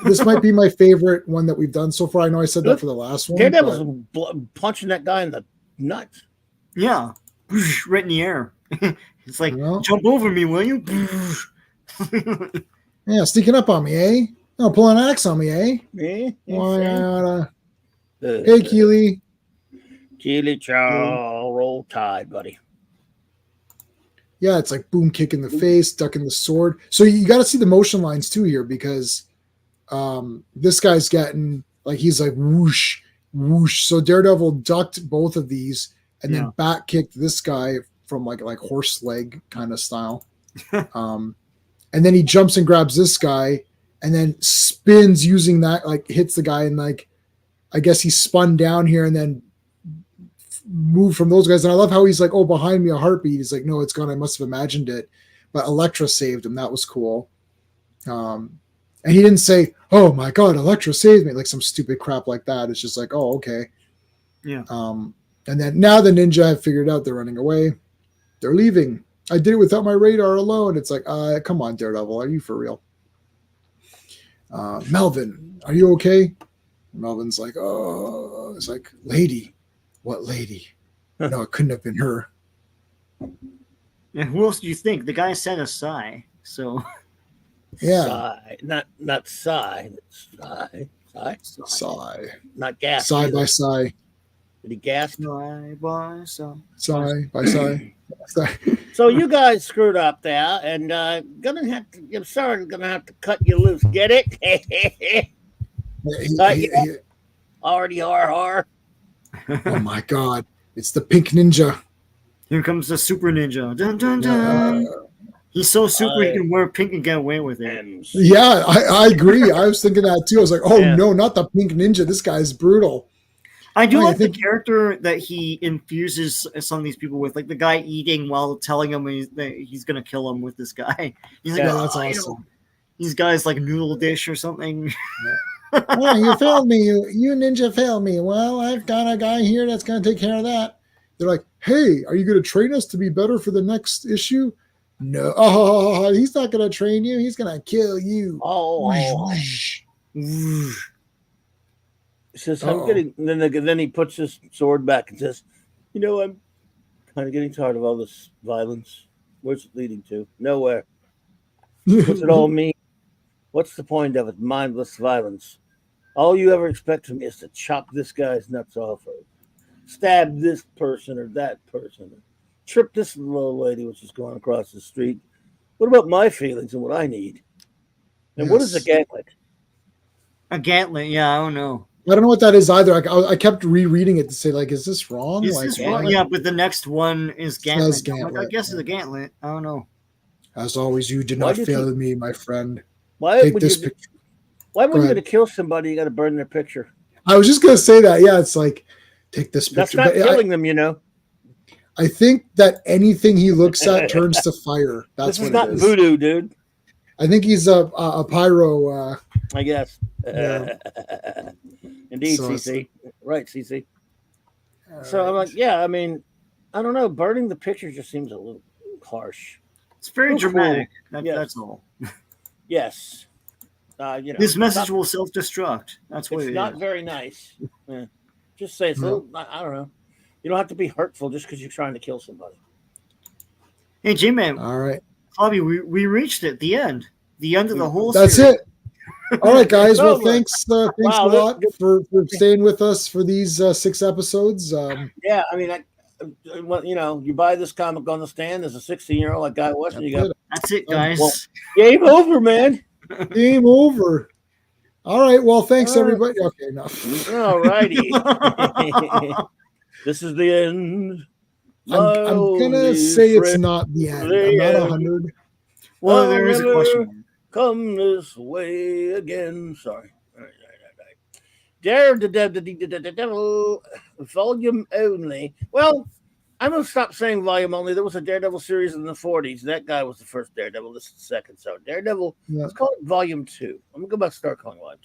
This might be my favorite one that we've done so far. I know I said that for the last one. Daredevil's punching that guy in the nuts. Yeah. Right in the air. It's like, jump over me, will you? Yeah, sneaking up on me, eh? No, pulling an axe on me, eh? Yeah. Hey, Keely. Keely Chow, roll tide, buddy. Yeah, it's like boom, kick in the face, ducking the sword. So you got to see the motion lines too here because this guy's getting he's like whoosh, whoosh. So Daredevil ducked both of these and then back kicked this guy from like horse leg kind of style. And then he jumps and grabs this guy and then spins using that, like hits the guy, and like I guess he spun down here and then moved from those guys. And I love how he's like, oh, behind me a heartbeat. He's like, no, it's gone. I must have imagined it. But Elektra saved him. That was cool. And he didn't say, oh my God, Elektra saved me, like some stupid crap like that. It's just like, oh, okay. Yeah. And then now the ninja have figured out they're running away. They're leaving. I did it without my radar alone. It's like, come on, Daredevil. Are you for real? Melvin, are you okay? Melvin's like, oh, it's like, lady. What lady? No, it couldn't have been her. Yeah, who else do you think? The guy said a sigh. So yeah. Sigh. Not sigh. Sigh. Not gas. Sigh either. by sigh. Did he gasp? sigh by sigh. Sigh by sigh. So you guys screwed up there, and I'm sorry, gonna have to cut you loose. Get it? Already har. Oh my God! It's the pink ninja. Here comes the super ninja. Dun, dun, dun. He's so super he can wear pink and get away with it. Yeah, I agree. I was thinking that too. I was like, oh no, not the pink ninja. This guy's brutal. I do like the character that he infuses some of these people with, like the guy eating while telling him he's going to kill him with this guy. He's like, that's awesome. These guys like noodle dish or something. Yeah, you failed me. You ninja failed me. Well, I've got a guy here that's going to take care of that. They're like, hey, are you going to train us to be better for the next issue? No. Oh, he's not going to train you. He's going to kill you. He says, I'm getting, then he puts his sword back and says, I'm kind of getting tired of all this violence. Where's it leading to? Nowhere. What's it all mean? What's the point of it? Mindless violence. All you ever expect from me is to chop this guy's nuts off, or stab this person or that person, or trip this little lady which is going across the street. What about my feelings and what I need? And what is a gantlet? A gantlet, yeah, I don't know. I don't know what that is either. I kept rereading it to say, like, is this wrong? Is this wrong? Yeah, but the next one is gantlet. I guess it's a gantlet. I don't know. As always, you did not fail me, my friend. Why when you're going to kill somebody, you got to burn their picture? I was just going to say that. Yeah, it's like, take this picture. That's not killing them, I think that anything he looks at turns to fire. That's this is not voodoo, dude. I think he's a pyro. I guess. Yeah. Indeed, so CC. Right, CC. So I'm like, yeah, I mean, I don't know. Burning the picture just seems a little harsh. It's very dramatic. Cool. That's all. Yes. This message will self-destruct. That's what it's not very nice. Yeah. Just say it's a little, I don't know. You don't have to be hurtful just because you're trying to kill somebody. Hey, J-Man. All right. Bobby, we reached it. The end of the whole That's series. It. All right, guys. Well, thanks a lot for staying with us for these 6 episodes. Yeah, I mean, you buy this comic on the stand as a 16-year-old like Guy West, and you go, that's it, guys. Well, game over, man. Game over. All right. Well, thanks, everybody. Okay, enough. All righty. This is the end. I'm going to say it's not the end. I'm not 100. Well, there is a question. Come this way again. Sorry. All right. Daredevil volume only. Well, I'm going to stop saying volume only. There was a Daredevil series in the 40s. That guy was the first Daredevil. This is the second. So Daredevil, let's call it volume 2. I'm going to go back and start calling it volume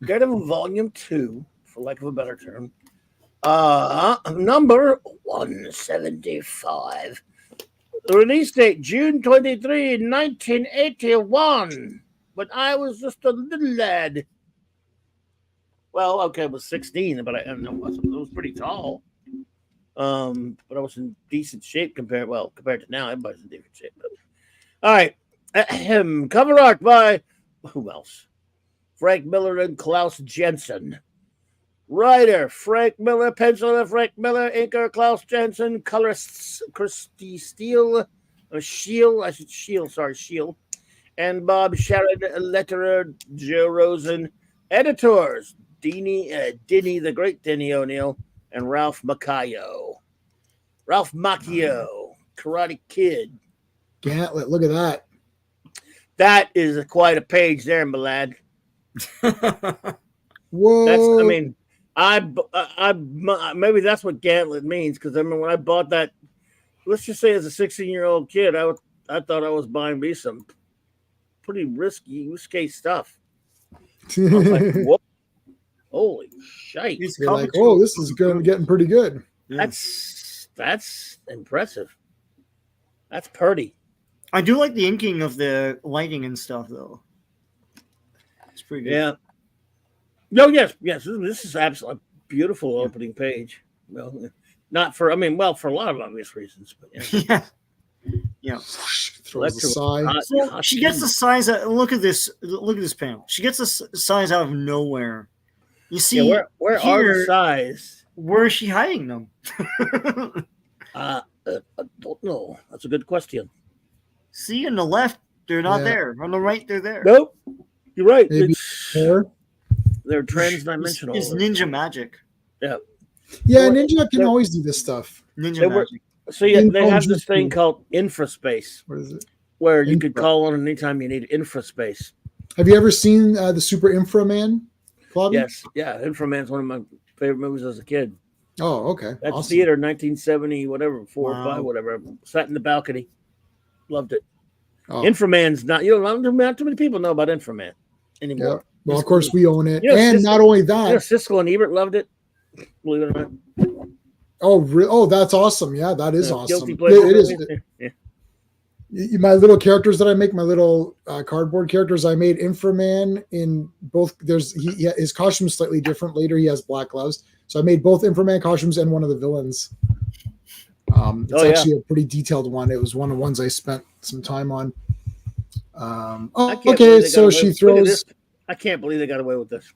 2. Daredevil volume 2, for lack of a better term. Number 175. Release date June 23, 1981. But I was just a little lad. Well, okay, I was 16, but I was pretty tall. But I was in decent shape compared to now. Everybody's in different shape. But. All right. Cover art by who else? Frank Miller and Klaus Jensen. Writer Frank Miller, penciler Frank Miller, inker Klaus Jensen, colorists Christy Steele, Shield, and Bob Sharon, letterer Joe Rosen, editors Denny, the great Denny O'Neil, and Ralph Macchio, Karate Kid. Gantlet, look at that. That is quite a page there, my lad. Whoa! Maybe that's what Gantlet means, because I mean, when I bought that, let's just say as a 16-year-old kid, I thought I was buying me some pretty risque stuff. I was like, whoa, holy shite! You're like, oh, this is getting pretty good. That's impressive. That's pretty. I do like the inking of the lighting and stuff, though. It's pretty good. Yeah. No, yes. This is absolutely beautiful opening page. Well, not for, for a lot of obvious reasons, but yeah. Yeah. Throws the sigh. So she gets the signs. Look at this panel. She gets the signs out of nowhere. You see, where are the signs? Where is she hiding them? I don't know. That's a good question. See, on the left, they're not there. On the right, they're there. Nope. You're right. Maybe They're transdimensional. It's ninja magic. Yeah. Yeah, ninja can always do this stuff. Ninja magic. So they have this thing called infraspace. What is it? Where you could call on anytime you need infraspace. Have you ever seen the Super Infra Man? Clobberin? Yes. Yeah, Inframan's one of my favorite movies as a kid. Oh, okay. That's awesome. theater, 1970, whatever, 4 or 5, whatever. Sat in the balcony. Loved it. Oh. Inframan's not, not too many people know about Inframan anymore. Yeah. Well, of course, we own it. And not only that. Siskel and Ebert loved it. Believe it or not. Oh, that's awesome. Yeah, that is awesome. It is. Yeah. My little characters that I make, my little cardboard characters, I made Inframan in both. His costume is slightly different. Later, he has black gloves. So I made both Inframan costumes and one of the villains. It's actually a pretty detailed one. It was one of the ones I spent some time on. Okay, so she throws. I can't believe they got away with this.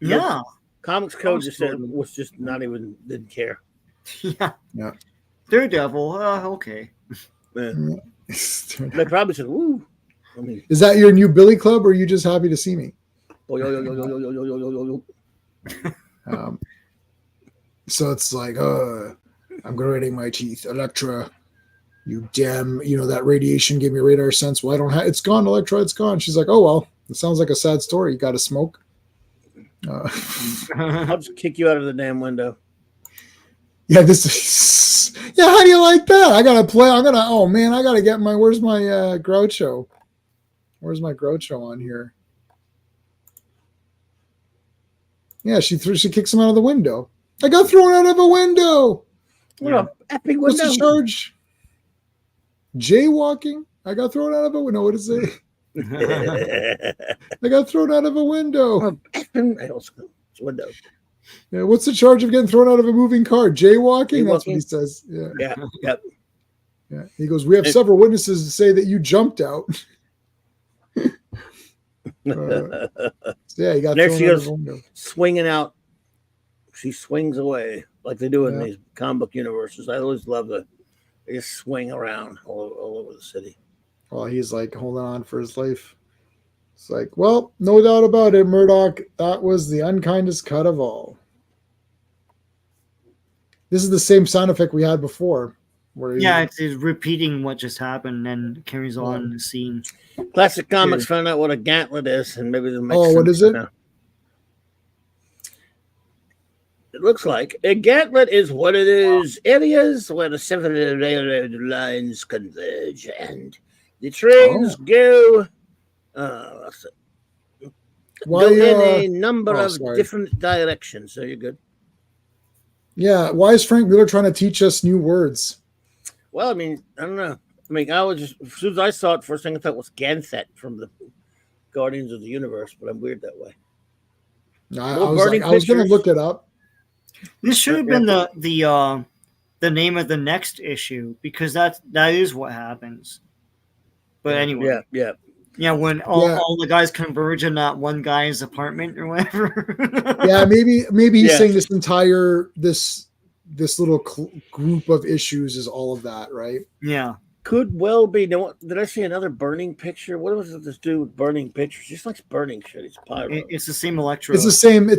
Yeah. Comics Code just said was just not even didn't care. Yeah. Daredevil. Okay. Man. They probably said, "Woo." Is that your new Billy Club, or are you just happy to see me? So it's like, I'm grinding my teeth, Elektra. You damn, that radiation gave me radar sense. Well, I don't have. It's gone, Elektra. It's gone. She's like, oh well. It sounds like a sad story. You got to smoke. I'll just kick you out of the damn window. Yeah, this is. Yeah, how do you like that? I gotta play. I gotta get my. Where's my Groucho? Where's my Groucho on here? Yeah, she kicks him out of the window. I got thrown out of a window. What a epic window! What's the charge? Jaywalking. I got thrown out of a window. What is it? I got thrown out of a window. Window. Yeah, what's the charge of getting thrown out of a moving car? Jaywalking? That's what he says. Yeah. Yep. Yeah. He goes, we have several witnesses to say that you jumped out. He got there thrown she out goes, of a window. Swinging out. She swings away like they do in these comic book universes. I always love they just swing around all over the city. Well, he's like holding on for his life. It's like, well, no doubt about it, Murdoch. That was the unkindest cut of all. This is the same sound effect we had before. It's repeating what just happened and carries on the scene. Classic Comics found out what a gantlet is, and maybe they'll make sense. What is it? Now. It looks like a gantlet is what it is. Areas where the seven railroad lines converge and the trains go. Go in a number of different directions. So you're good. Yeah. Why is Frank Miller trying to teach us new words? Well, I don't know. I was just, as soon as I saw it, first thing I thought was Ganthet from the Guardians of the Universe, but I'm weird that way. I was going to look it up. This should have been the name of the next issue, because that is what happens. But anyway. Yeah. Yeah, when all the guys converge in that one guy's apartment or whatever. Yeah, maybe he's saying this entire this little group of issues is all of that, right? Yeah, could well be. Now, did I see another burning picture? What was this dude with burning pictures? He just likes burning shit. He's pyro. It's the same Electro. It's the same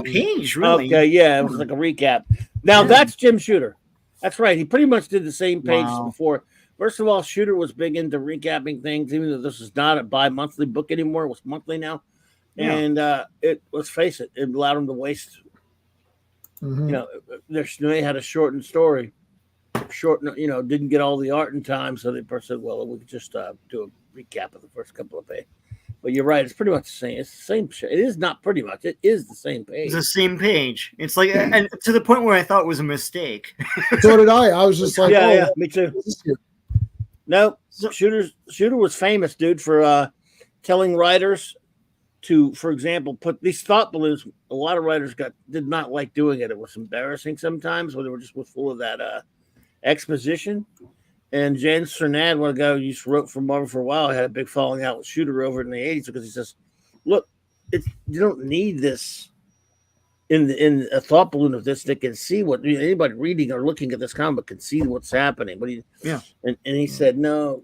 page, really. Okay, yeah, it was like a recap. Now that's Jim Shooter. That's right. He pretty much did the same page before. First of all, Shooter was big into recapping things, even though this is not a bi-monthly book anymore. It was monthly now. Yeah. And let's face it, it allowed him to waste. Mm-hmm. They had a shortened story. Didn't get all the art in time, so they said, well, we could just do a recap of the first couple of pages. But you're right, it's pretty much the same. It's the same. It is not pretty much. It is the same page. It's the same page. It's like, and to the point where I thought it was a mistake. So did I. I was just like, yeah, me too. No, Shooter was famous, dude, for telling writers to, for example, put these thought balloons. A lot of writers did not like doing it. It was embarrassing sometimes when they were just full of that exposition. And James Cernad, one guy who used to wrote for Marvel for a while, had a big falling out with Shooter over in the 80s because he says, look, you don't need this in a thought balloon of this that can see what anybody reading or looking at this comic can see what's happening. But he said, no,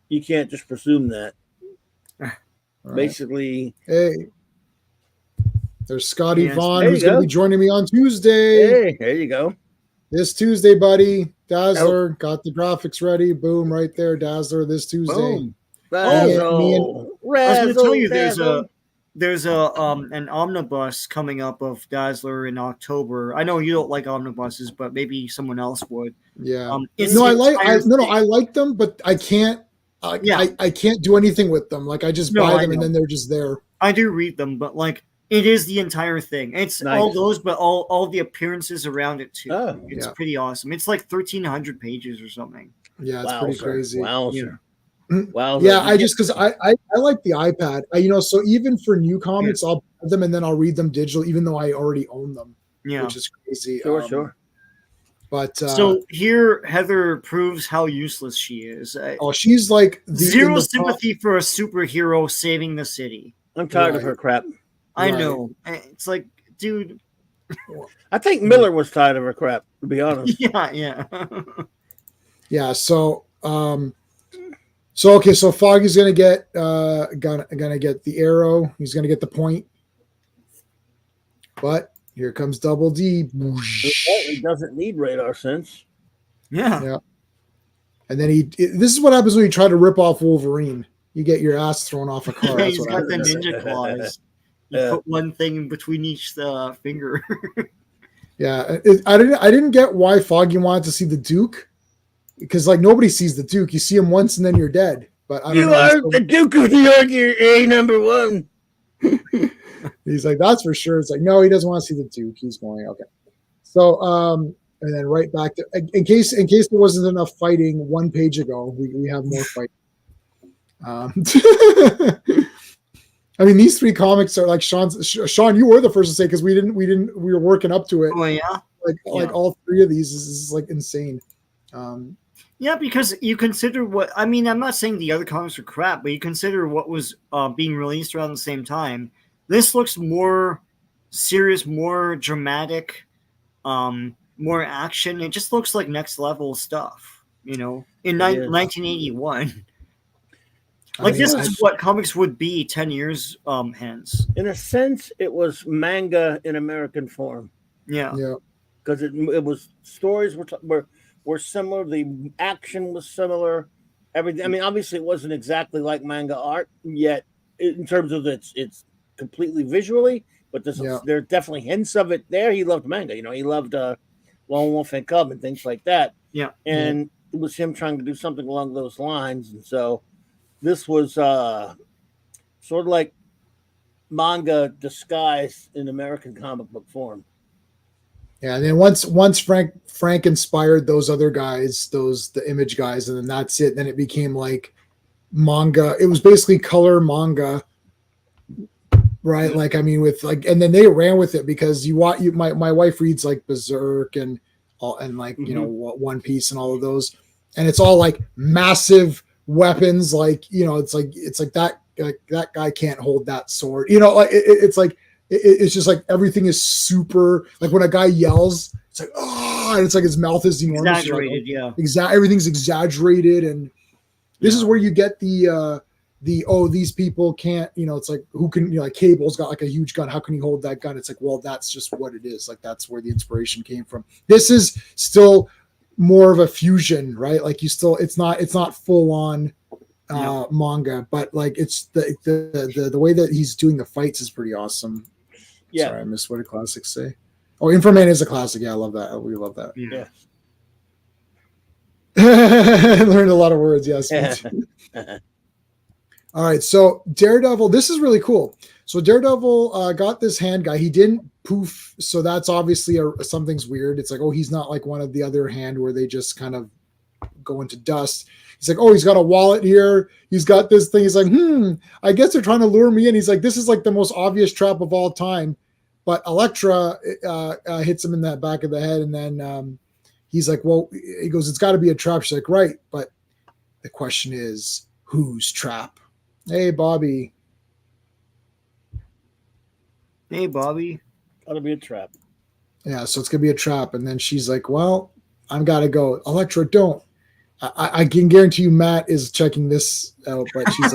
you can't just presume that. Right. Basically, hey, there's Scotty Vaughn who's going to be joining me on Tuesday. Hey, there you go. This Tuesday, buddy. Dazzler got the graphics ready. Boom, right there, Dazzler. This Tuesday. Boom. I was going to tell you, there's an omnibus coming up of Dazzler in October. I know you don't like omnibuses, but maybe someone else would. Yeah. I like them, but I can't. I can't do anything with them. Like I just buy them and then they're just there. I do read them, but like it is the entire thing. It's nice. All those, but all the appearances around it too. Oh, it's pretty awesome. It's like 1,300 pages or something. Yeah, it's pretty crazy. Wow. Wow. Yeah, I just because I like the iPad. So even for new comics, I'll buy them and then I'll read them digital, even though I already own them. Yeah, which is crazy. Sure. But so here, Heather proves how useless she is. She's like zero sympathy for a superhero saving the city. I'm tired of her crap. I know. It's like, dude. I think Miller was tired of her crap, to be honest. Yeah. Yeah. So, so Foggy's gonna get the arrow. He's gonna get the point. But here comes Double D. He doesn't need radar sense. Yeah. And then this is what happens when you try to rip off Wolverine. You get your ass thrown off a car. He's got the ninja claws. You put one thing in between each finger. Yeah, I didn't get why Foggy wanted to see the Duke, because like nobody sees the Duke. You see him once and then you're dead. But I don't know. You are the Duke of New York. You're A#1. He's like, that's for sure. It's like, no, he doesn't want to see the Duke. He's going, okay. So, and then right back to in case there wasn't enough fighting 1 page ago, we have more fighting. I mean, these 3 comics are like Sean. You were the first to say because we were working up to it. Oh yeah, like all 3 of these is like insane. Yeah, because you consider what I mean. I'm not saying the other comics are crap, but you consider what was being released around the same time. This looks more serious, more dramatic, more action. It just looks like next level stuff, in 1981. This is what comics would be 10 years hence. In a sense, it was manga in American form. Yeah. Because it was stories were similar. The action was similar. Everything. I mean, obviously, it wasn't exactly like manga art yet in terms of its completely visually, but there are definitely hints of it there. He loved manga. He loved Lone Wolf and Cub and things like that. Yeah. And it was him trying to do something along those lines. And so this was sort of like manga disguised in American comic book form. Yeah, and then once Frank inspired those other guys, the Image guys, and then that's it. Then it became like manga. It was basically color manga, right? Like, I mean, with like, and then they ran with it because my wife reads like Berserk and like One Piece and all of those, and it's all like massive weapons. Like it's like that guy can't hold that sword. It's like. It's just like everything is super. Like when a guy yells, it's like and it's like his mouth is enormous. Exaggerated, yeah. Everything's exaggerated, and this is where you get the these people can't. It's like who can like Cable's got like a huge gun. How can he hold that gun? It's like, well, that's just what it is. Like that's where the inspiration came from. This is still more of a fusion, right? Like it's not full on manga, but like it's the way that he's doing the fights is pretty awesome. Yeah. Sorry, I missed what did classics say. Oh, Inframan is a classic. Yeah, I love that. We love that. Yeah. I learned a lot of words. Yes. All right. So Daredevil, this is really cool. So Daredevil got this hand guy. He didn't poof. So that's obviously something's weird. It's like, oh, he's not like one of the other hand where they just kind of go into dust. He's like, oh, he's got a wallet here. He's got this thing. He's like, I guess they're trying to lure me in. He's like, this is like the most obvious trap of all time. But Elektra hits him in that back of the head. And then he's like, well, he goes, it's got to be a trap. She's like, right. But the question is, whose trap? Hey, Bobby. Hey, Bobby. Gotta be a trap. Yeah, so it's going to be a trap. And then she's like, well, I've got to go. Elektra, don't. I can guarantee you Matt is checking this out, but she's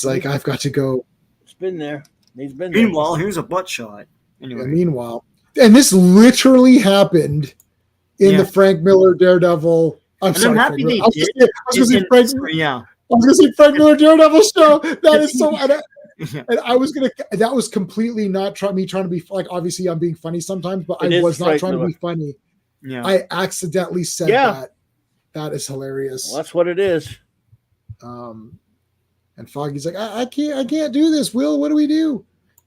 like, I've got to go. It's been there. He's been there. Meanwhile, here's a butt shot. Anyway. Meanwhile, and this literally happened in the Frank Miller Daredevil. I'm happy they did. I was going to say Frank Miller Daredevil show. That is so. And I was gonna. That was completely not me trying to be like. Obviously, I'm being funny sometimes, but I was not trying to be funny. Yeah, I accidentally said that. That is hilarious. Well, that's what it is. And Foggy's like, I can't do this. Will, what do we do?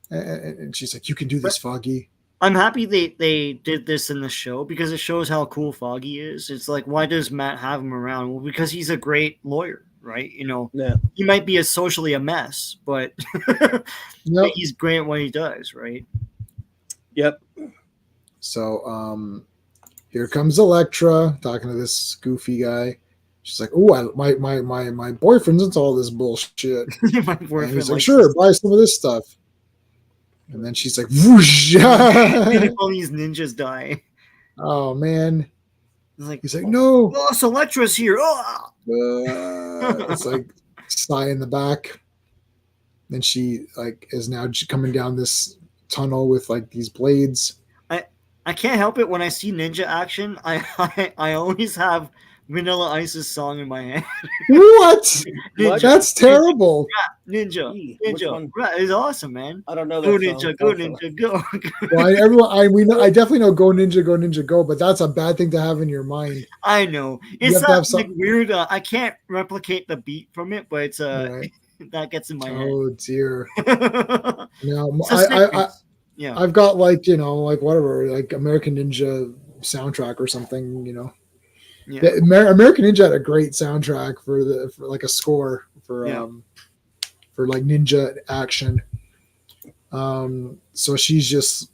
And she's like, you can do this, Foggy. I'm happy they did this in the show because it shows how cool Foggy is. It's like, why does Matt have him around? Well, because he's a great lawyer, right? You know, he might be socially a mess, but he's great at what he does, right? Yep. So, here comes Elektra talking to this goofy guy. She's like, "Oh, my boyfriend's into all this bullshit." My boyfriend. And he's like, "Sure, buy some of this stuff." And then she's like, "Whoosh!" All these ninjas die. Oh man! He's like, "No, Boss Elektra's here." Oh! It's like sigh in the back. Then she like is now coming down this tunnel with like these blades. I can't help it when I see ninja action. I always have Vanilla Ice's song in my head. What? Ninja. That's terrible. Ninja. It's awesome, man. I don't know that Go song. Ninja, go Ninja, go. Well, I definitely know Go Ninja, Go, but that's a bad thing to have in your mind. I know. It's not like weird. I can't replicate the beat from it, but it's that gets in my head. Oh dear. No, Yeah, I've got like like whatever, like American Ninja soundtrack or something. Yeah. American Ninja had a great soundtrack for like a score for like ninja action. So she's just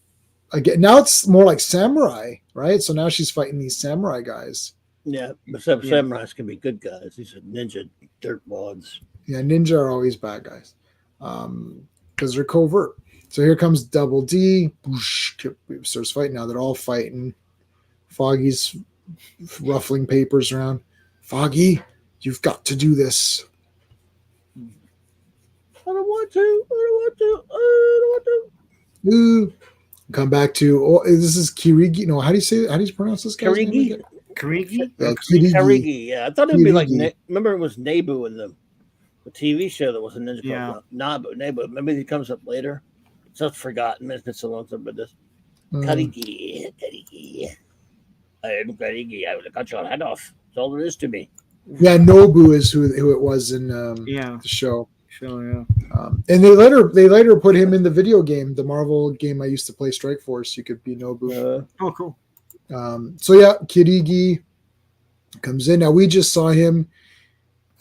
again now it's more like samurai, right? So now she's fighting these samurai guys. Yeah, but samurais can be good guys. These are ninja dirtwads. Yeah, ninja are always bad guys because they're covert. So here comes Double D. Boosh, starts fighting. Now they're all fighting. Foggy's ruffling papers around. Foggy, you've got to do this. I don't want to. Come back to this is Kirigi. No, how do you pronounce this guy's name? Kirigi? Yeah, Kirigi. Yeah, I thought it would be like remember it was Nebu in the TV show that was a ninja called Nebu. Maybe he comes up later. So it's forgotten. It's been so long since this. Karigi. I am Karigi. I will cut your head off. That's all there is to me. Yeah, Nobu is who it was in the show. Sure, yeah. And they later put him in the video game, the Marvel game I used to play, Strike Force. You could be Nobu. Oh, cool. So yeah, Kirigi comes in. Now we just saw him,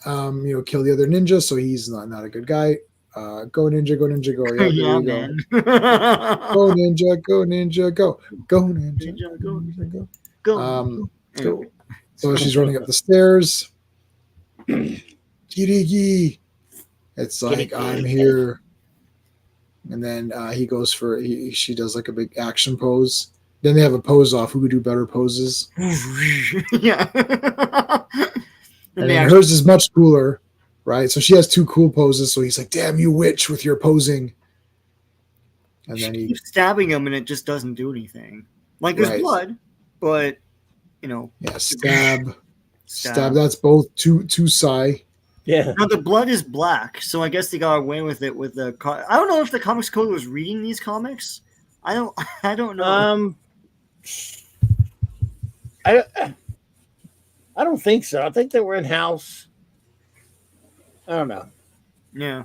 kill the other ninja, so he's not a good guy. Go ninja, go ninja, go! Yeah, man. Go ninja, go ninja, go! Go ninja, go ninja, go! Go. So she's running up the stairs. Kirigi, it's like I'm here, and then he goes for she does like a big action pose. Then they have a pose off. Who could do better poses? Yeah. And hers is much cooler. Right, so she has two cool poses. So he's like, "Damn you, witch, with your posing." And then he keeps stabbing him, and it just doesn't do anything. Like there's blood, but Yeah, stab. That's both two psi. Yeah. No, the blood is black, so I guess they got away with it with the. I don't know if the Comics Code was reading these comics. I don't know. I don't think so. I think they were in house. I don't know. Yeah.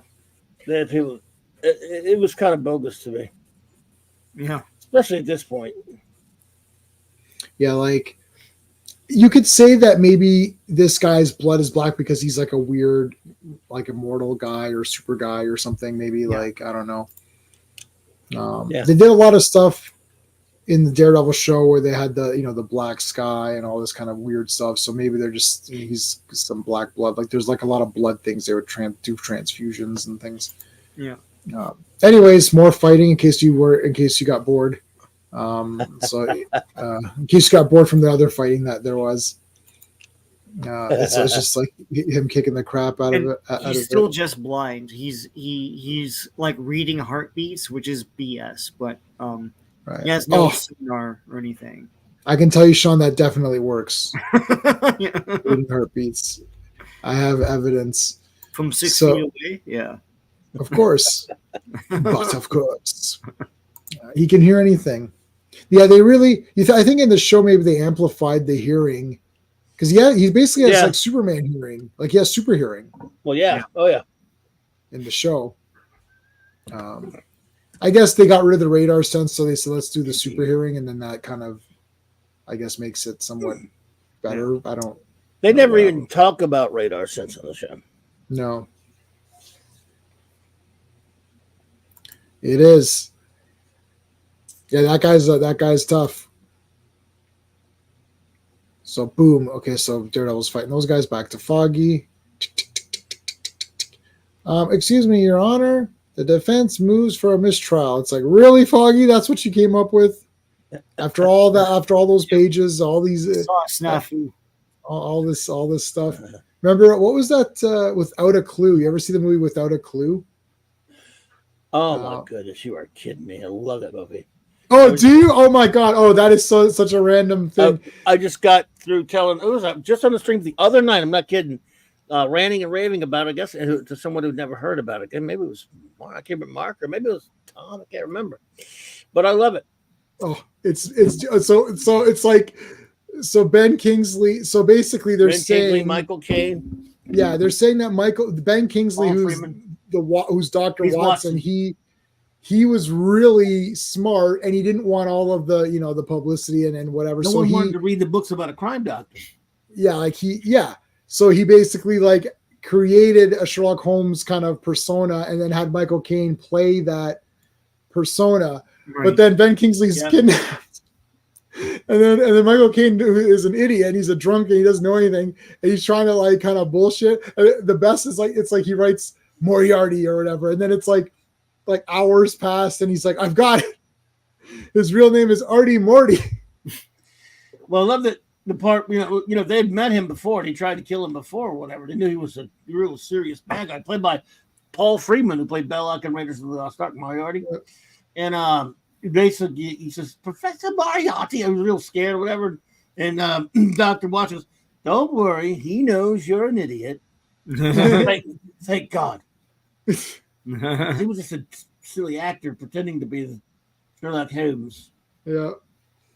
That people, it was kind of bogus to me. Yeah. Especially at this point. Yeah, like you could say that maybe this guy's blood is black because he's like a weird, like immortal guy or super guy or something. Maybe like I don't know. They did a lot of stuff in the Daredevil show where they had the the black sky and all this kind of weird stuff. So maybe they're just he's some black blood. Like there's like a lot of blood things. They would do transfusions and things. Yeah. Anyways, more fighting in case you got bored. So in case you got bored from the other fighting that there was. So it's just like him kicking the crap out of it. He's still just blind. He's like reading heartbeats, which is BS. But right. he has no sonar or anything. I can tell you, Sean, that definitely works. Yeah. Reading heartbeats. I have evidence From 6 feet away. Yeah. Of course, but of course, he can hear anything. Yeah, they really. I think in the show maybe they amplified the hearing. Because he basically has like Superman hearing, like he has super hearing. Well, yeah. Oh yeah. In the show, I guess they got rid of the radar sense, so they said let's do the super hearing, and then that kind of, I guess, makes it somewhat better. I don't. They never even talk about radar sense on the show. No. It is. Yeah, that guy's tough. So boom. Okay, so Daredevil's fighting those guys. Back to Foggy. Excuse me, Your Honor. The defense moves for a mistrial. It's like, really, Foggy? That's what you came up with? After all that, after all those pages, all these snafu. All this stuff. Remember what was that Without a Clue? You ever see the movie Without a Clue? Oh my goodness, you are kidding me. I love that movie. Oh, do you? Oh my God. Oh, that is such a random thing. I just got through telling, it was just on the stream the other night, I'm not kidding, ranting and raving about it, I guess, to someone who'd never heard about it. And maybe it was, I can't remember, Mark, or maybe it was Tom, I can't remember. But I love it. Oh, it's like, so Ben Kingsley, so basically they're saying Michael Caine. Yeah, they're saying that Ben Kingsley, who's Dr. Watson, he was really smart and he didn't want all of the, the publicity and whatever. No one wanted to read the books about a crime doctor. Yeah, so he basically like created a Sherlock Holmes kind of persona and then had Michael Caine play that persona. Right. But then Ben Kingsley's kidnapped. And then Michael Caine is an idiot. He's a drunk and he doesn't know anything. And he's trying to like kind of bullshit. And the best is like, it's like he writes Moriarty or whatever. And then it's like hours passed and he's like, I've got it. His real name is Artie Morty. Well, I love that the part, they'd met him before and he tried to kill him before or whatever. They knew he was a real serious bad guy, played by Paul Friedman, who played Belloc in Raiders of the Lost Ark, Moriarty. And basically he says, Professor Moriarty, I was real scared or whatever. And Dr. Watson says, don't worry, he knows you're an idiot. Thank God. He was just a silly actor pretending to be Sherlock Holmes. Yeah.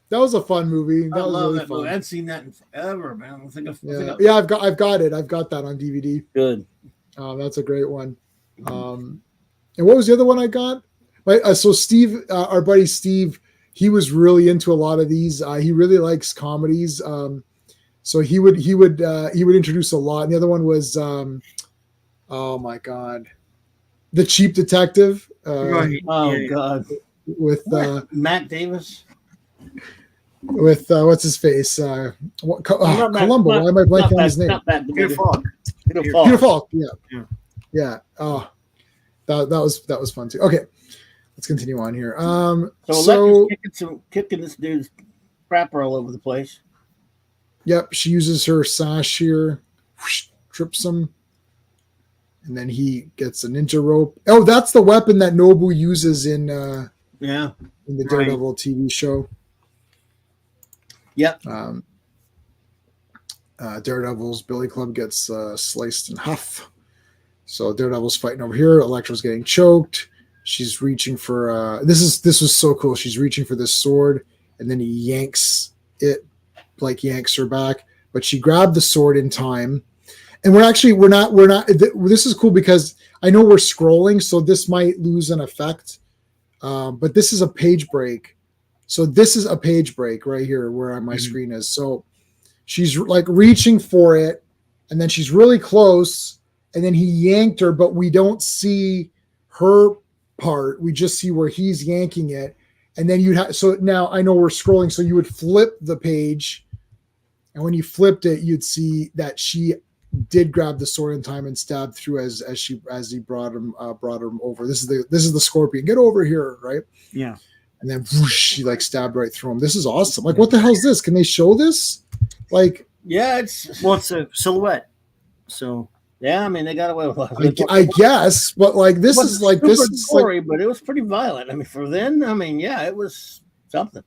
That was a fun movie. I love that movie. I haven't seen that in forever, man. I've got it. I've got that on DVD. Good. That's a great one. And what was the other one I got? So Steve, our buddy Steve, he was really into a lot of these. He really likes comedies. So he would introduce a lot. And the other one was, oh my God, The Cheap Detective. Right. Oh God. With Matt Davis. With what's his face? Columbo. Why am I blanking on his name? Peter Falk. Peter Falk. Yeah. Oh, that was fun too. Okay, let's continue on here. So kicking this dude's crapper all over the place. Yep, she uses her sash here, trips him, and then he gets a ninja rope. Oh, that's the weapon that Nobu uses in the Daredevil TV show. Yep. Daredevil's Billy Club gets sliced in half. So Daredevil's fighting over here. Elektra's getting choked. She's reaching for this was so cool. She's reaching for this sword, and then he yanks her back. But she grabbed the sword in time. And we're not. This is cool because I know we're scrolling, so this might lose an effect. But this is a page break. So this is a page break right here where my screen is. So she's like reaching for it, and then she's really close. And then he yanked her, but we don't see her part. We just see where he's yanking it. And then you'd have, so now I know we're scrolling. So you would flip the page. And when you flipped it, you'd see that she did grab the sword in time and stabbed through as he brought him over. This is the scorpion. Get over here, right? Yeah. And then whoosh, she like stabbed right through him. This is awesome. Like, what the hell is this? Can they show this? Like, yeah, it's a silhouette. So yeah, I mean they got away with I guess, but like this is story, but it was pretty violent. I mean, for then, I mean, yeah, it was something.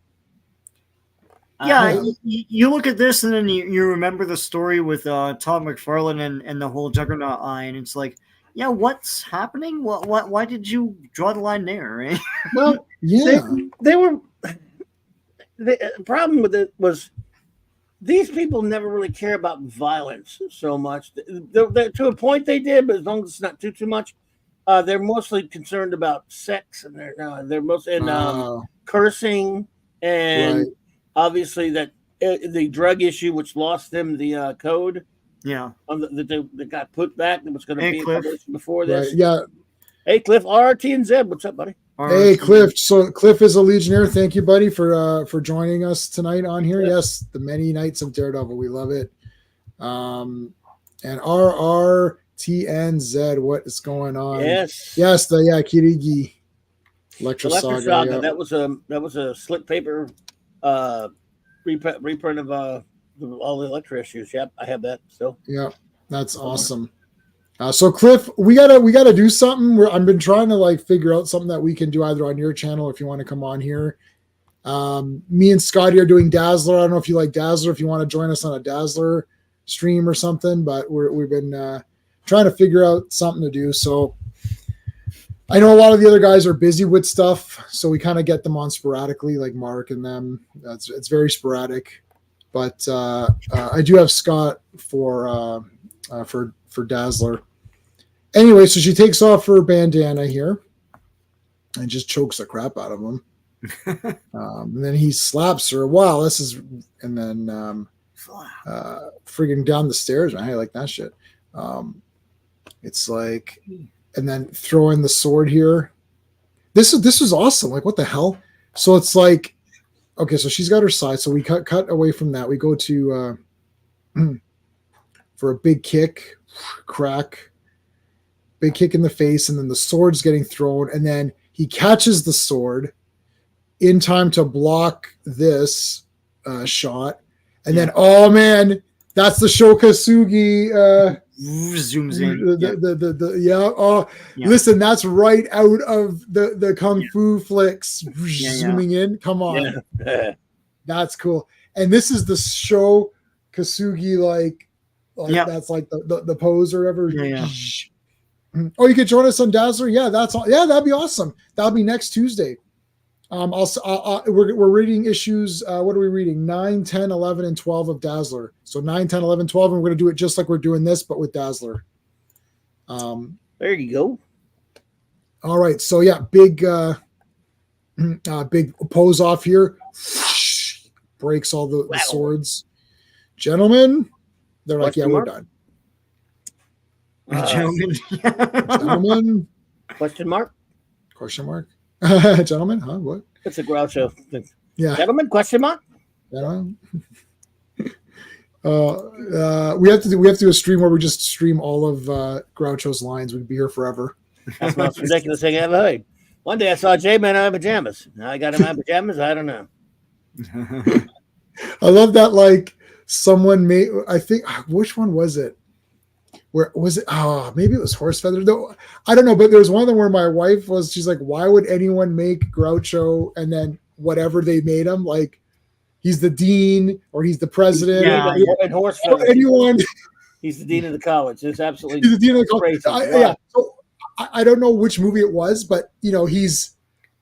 Yeah, you look at this and then you remember the story with Todd McFarlane and the whole Juggernaut eye, and it's like, yeah, what's happening? Why did you draw the line there? Right? Well, yeah, they were. The problem with it was these people never really care about violence so much. They're, to a point they did, but as long as it's not too much, they're mostly concerned about sex, and they're mostly cursing and. Right. Obviously, that the drug issue, which lost them the code, that got put back, that was going to be published before this. Right, yeah. Hey, Cliff, RRT and Zeb, what's up, buddy? Hey, Cliff. So Cliff is a Legionnaire. Thank you, buddy, for joining us tonight on here. Yeah. Yes, the many nights of Daredevil, we love it. And RRTNZ, what is going on? Yes, the Kirigi Electra Saga. Yeah. That was a slick paper. Reprint of all the Electra issues. Yep, I have that still. Yeah, that's awesome. So Cliff, we gotta do something. I've been trying to like figure out something that we can do either on your channel if you want to come on here. Me and Scotty are doing Dazzler. I don't know if you like Dazzler. If you want to join us on a Dazzler stream or something, but we've been trying to figure out something to do. So. I know a lot of the other guys are busy with stuff, so we kind of get them on sporadically, like Mark and them. It's very sporadic, but I do have Scott for Dazzler. Anyway, so she takes off her bandana here and just chokes the crap out of him. And then he slaps her. Wow, and then frigging down the stairs. Man, I like that shit. It's like. And then throw in the sword here. This is awesome. Like, what the hell? So it's like, okay, so she's got her side. So we cut away from that. We go to for a big kick, crack, big kick in the face, and then the sword's getting thrown, and then he catches the sword in time to block this shot, and then oh man, that's the Shokasugi. Zooms in. Listen, that's right out of the Kung Fu flicks. Zooming in. Come on. Yeah. That's cool. And this is the Shokasugi, like that's like the pose or whatever. Yeah. Oh, you could join us on Dazzler? Yeah, that's all. Yeah, that'd be awesome. That'll be next Tuesday. We're reading issues. What are we reading? 9, 10, 11, and 12 of Dazzler. So 9, 10, 11, 12, and we're going to do it just like we're doing this, but with Dazzler. There you go. All right. So yeah, big pose off here. Breaks all the swords. Gentlemen, they're like, yeah, we're done. Gentlemen. Question mark? Gentlemen, huh? What? It's a Groucho thing. Yeah. Gentlemen, question mark? Gentlemen. We have to do a stream where we just stream all of Groucho's lines. We'd be here forever. That's the most ridiculous thing I ever heard. One day I saw J-Man in my pajamas. Now I got in my pajamas. I don't know. I love that. Like someone made. I think which one was it? Where was it? Oh, maybe it was Horse Feather. No, I don't know. But there's one of them where my wife was. She's like, "Why would anyone make Groucho and then whatever they made him like he's the dean or he's the president. Yeah, and horse feathers. Anyone. He's the dean of the college. It's absolutely He's the dean of the college. crazy. Yeah. So I don't know which movie it was, but he's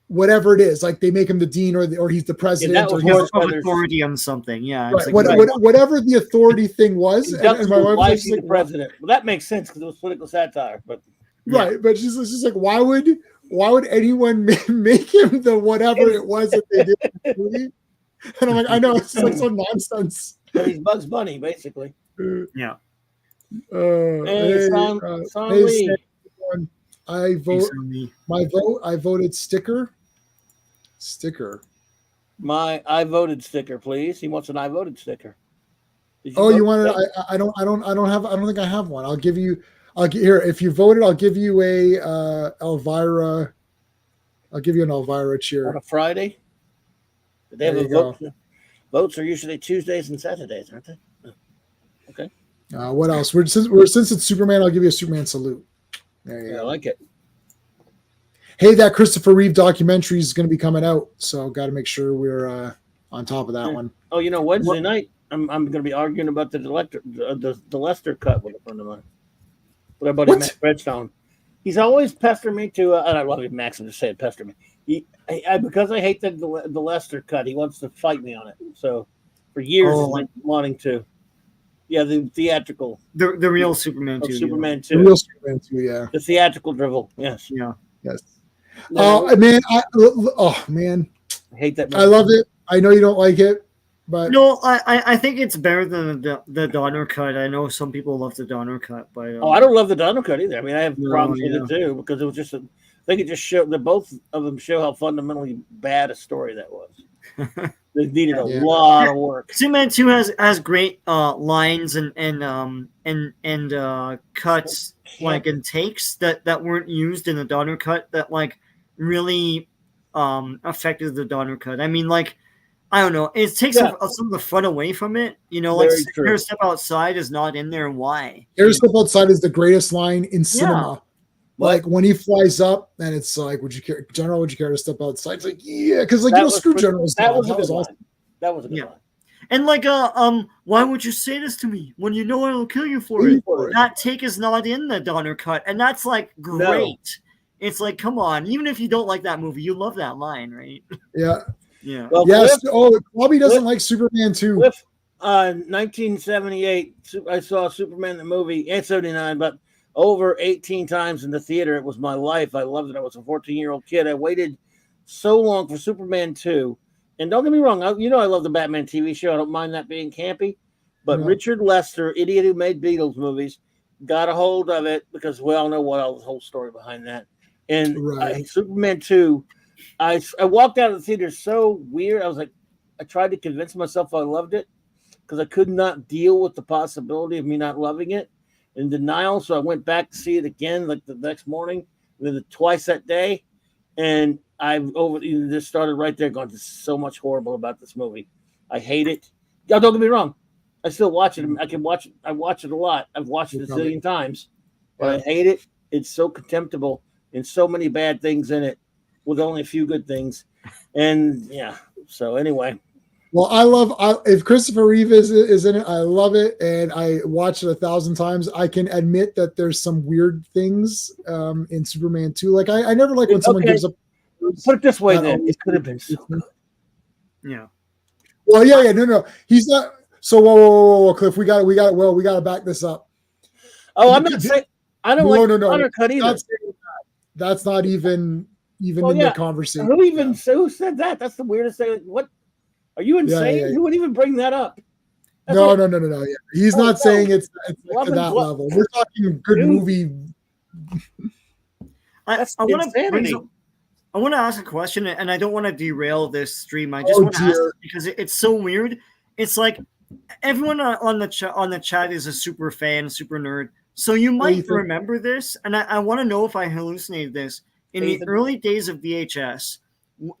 whatever it is. Like they make him the dean or he's the president or he's authority on something. Yeah. Right. Whatever the authority thing was. And my wife was like, the president. Well, that makes sense because it was political satire. But right. But she's just like, why would anyone make him the whatever it was that they did in the movie? And I'm like, I know it's like some nonsense. But he's Bugs Bunny, basically. Yeah. Hey, Lee. I vote. My vote. I voted sticker. I voted sticker, please. He wants an I voted sticker. You wanted? I don't think I have one. I'll give you. Here. If you voted, I'll give you a Elvira. I'll give you an Elvira cheer on a Friday. They have a vote. Votes are usually Tuesdays and Saturdays, aren't they? Oh. Okay. What else? Since it's Superman, I'll give you a Superman salute. There you go. I like it. Hey, that Christopher Reeve documentary is going to be coming out, so got to make sure we're on top of that one. Oh, Wednesday night I'm going to be arguing about the Lester cut with a friend of mine. With our buddy Matt Redstone. He's always pestering me to. I love you, Max. I'm just saying, pester me. Because I hate the Lester cut, he wants to fight me on it. So for years, he's been wanting to. Yeah, the theatrical. The real Superman 2. Superman 2. The real Superman 2, yeah. The theatrical drivel. Yes. Yeah. Yes. Man. I hate that movie. I love it. I know you don't like it, but no, I think it's better than the Donner cut. I know some people love the Donner cut, but I don't love the Donner cut either. I mean, I have problems with it too because it was just I think it just showed that both of them show how fundamentally bad a story that was. They needed a lot of work. Superman 2 has great lines and cuts and takes that weren't used in the Donner cut that really affected the Donner cut. I mean, I don't know. It takes some of the fun away from it. Here, Step Outside is not in there. Why? Here, Step Outside is the greatest line in cinema. Yeah. Like when he flies up, and it's like, would you care to step outside? It's like, yeah, because Screw General's that was awesome. That was a good line. And why would you say this to me when you know I will kill you for it? That take is not in the Donner cut, and that's great. No. It's come on, even if you don't like that movie, you love that line, right? Yeah. Yeah. Well, yes. Bobby doesn't like Superman 2. 1978, I saw Superman the movie, and 79, but over 18 times in the theater. It was my life. I loved it. I was a 14-year-old kid. I waited so long for Superman 2. And don't get me wrong, I love the Batman TV show. I don't mind that being campy. But Richard Lester, idiot who made Beatles movies, got a hold of it because we all know the whole story behind that. And Superman 2, I walked out of the theater so weird. I was like, I tried to convince myself I loved it because I could not deal with the possibility of me not loving it. In denial, so I went back to see it again the next morning, and then twice that day, and I just started right there going, "There's so much horrible about this movie. I hate it." Don't get me wrong, I still watch it. I can watch it. I watch it a lot. I've watched it a zillion times, but I hate it. It's so contemptible and so many bad things in it, with only a few good things, and So anyway. Well, if Christopher Reeve is in it, I love it, and I watch it 1,000 times. I can admit that there's some weird things in Superman 2. I never like when someone gives up. Put it this way, then it could have been so good. Yeah. Well, no, he's not. So whoa, Cliff, we got to back this up. Oh, I'm not saying I don't like Donner cut either. That's not even in the conversation. Who said that? That's the weirdest thing. What? Are you insane? Yeah. Who would even bring that up? No. Yeah. He's not saying it's to that level. We're talking good movie. I want to ask a question, and I don't want to derail this stream. I just want to ask because it's so weird. It's like everyone on the chat is a super fan, super nerd. So you might remember this, and I want to know if I hallucinated this. In the early days of VHS,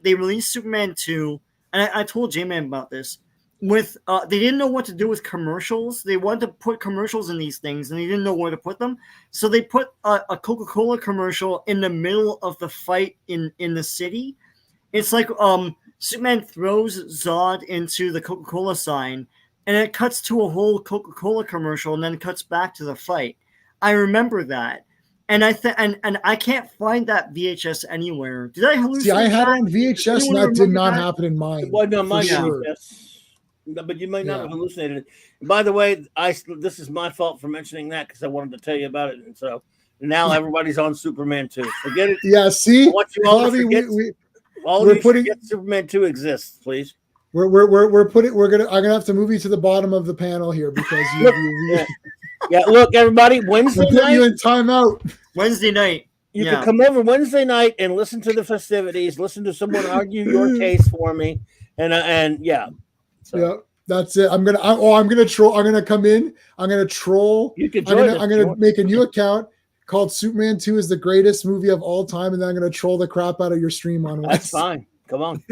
they released Superman 2. And I told J-Man about this. They didn't know what to do with commercials. They wanted to put commercials in these things, and they didn't know where to put them. So they put a Coca-Cola commercial in the middle of the fight in the city. It's like Superman throws Zod into the Coca-Cola sign, and it cuts to a whole Coca-Cola commercial, and then cuts back to the fight. I remember that. And I can't find that VHS anywhere. Did I hallucinate? See, I had it on VHS, and that did not happen in mine. Well, no, mine sure. But you might not have hallucinated it. By the way, this is my fault for mentioning that because I wanted to tell you about it, and so now everybody's on Superman 2. Forget it. Yeah, see, what you all forget, we're putting Superman 2 exists, please. I'm gonna have to move you to the bottom of the panel here because look, everybody, Wednesday night. You in timeout. Wednesday night. You can come over Wednesday night and listen to the festivities, listen to someone argue your case for me, and yeah. So. Yeah, that's it. I'm gonna troll. I'm gonna come in. I'm gonna troll. You can join I'm gonna make a new account called Superman 2 is the greatest movie of all time, and then I'm gonna troll the crap out of your stream on Wednesday. That's fine. Come on.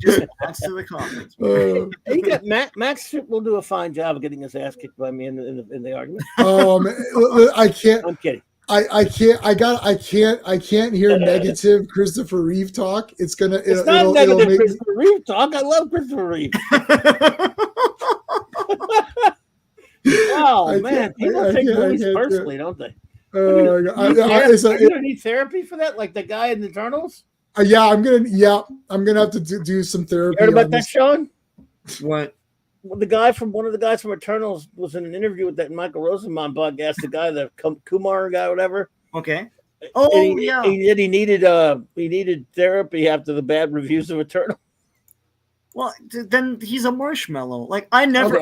Just answer the comments. You got Max will do a fine job of getting his ass kicked by me in the argument. I can't. I'm kidding. I can't hear negative Christopher Reeve talk. It's not negative Christopher Reeve talk. I love Christopher Reeve. Oh man, people take movies personally, don't they? Oh my God! Are you gonna need therapy for that, like the guy in the Eternals? Yeah, I'm gonna have to do some therapy. You heard about that, Sean? What? Well, one of the guys from Eternals was in an interview with that Michael Rosenbaum podcast. The guy, the Kumar guy, whatever. Okay. He needed therapy after the bad reviews of Eternal. Well, then he's a marshmallow. Like I never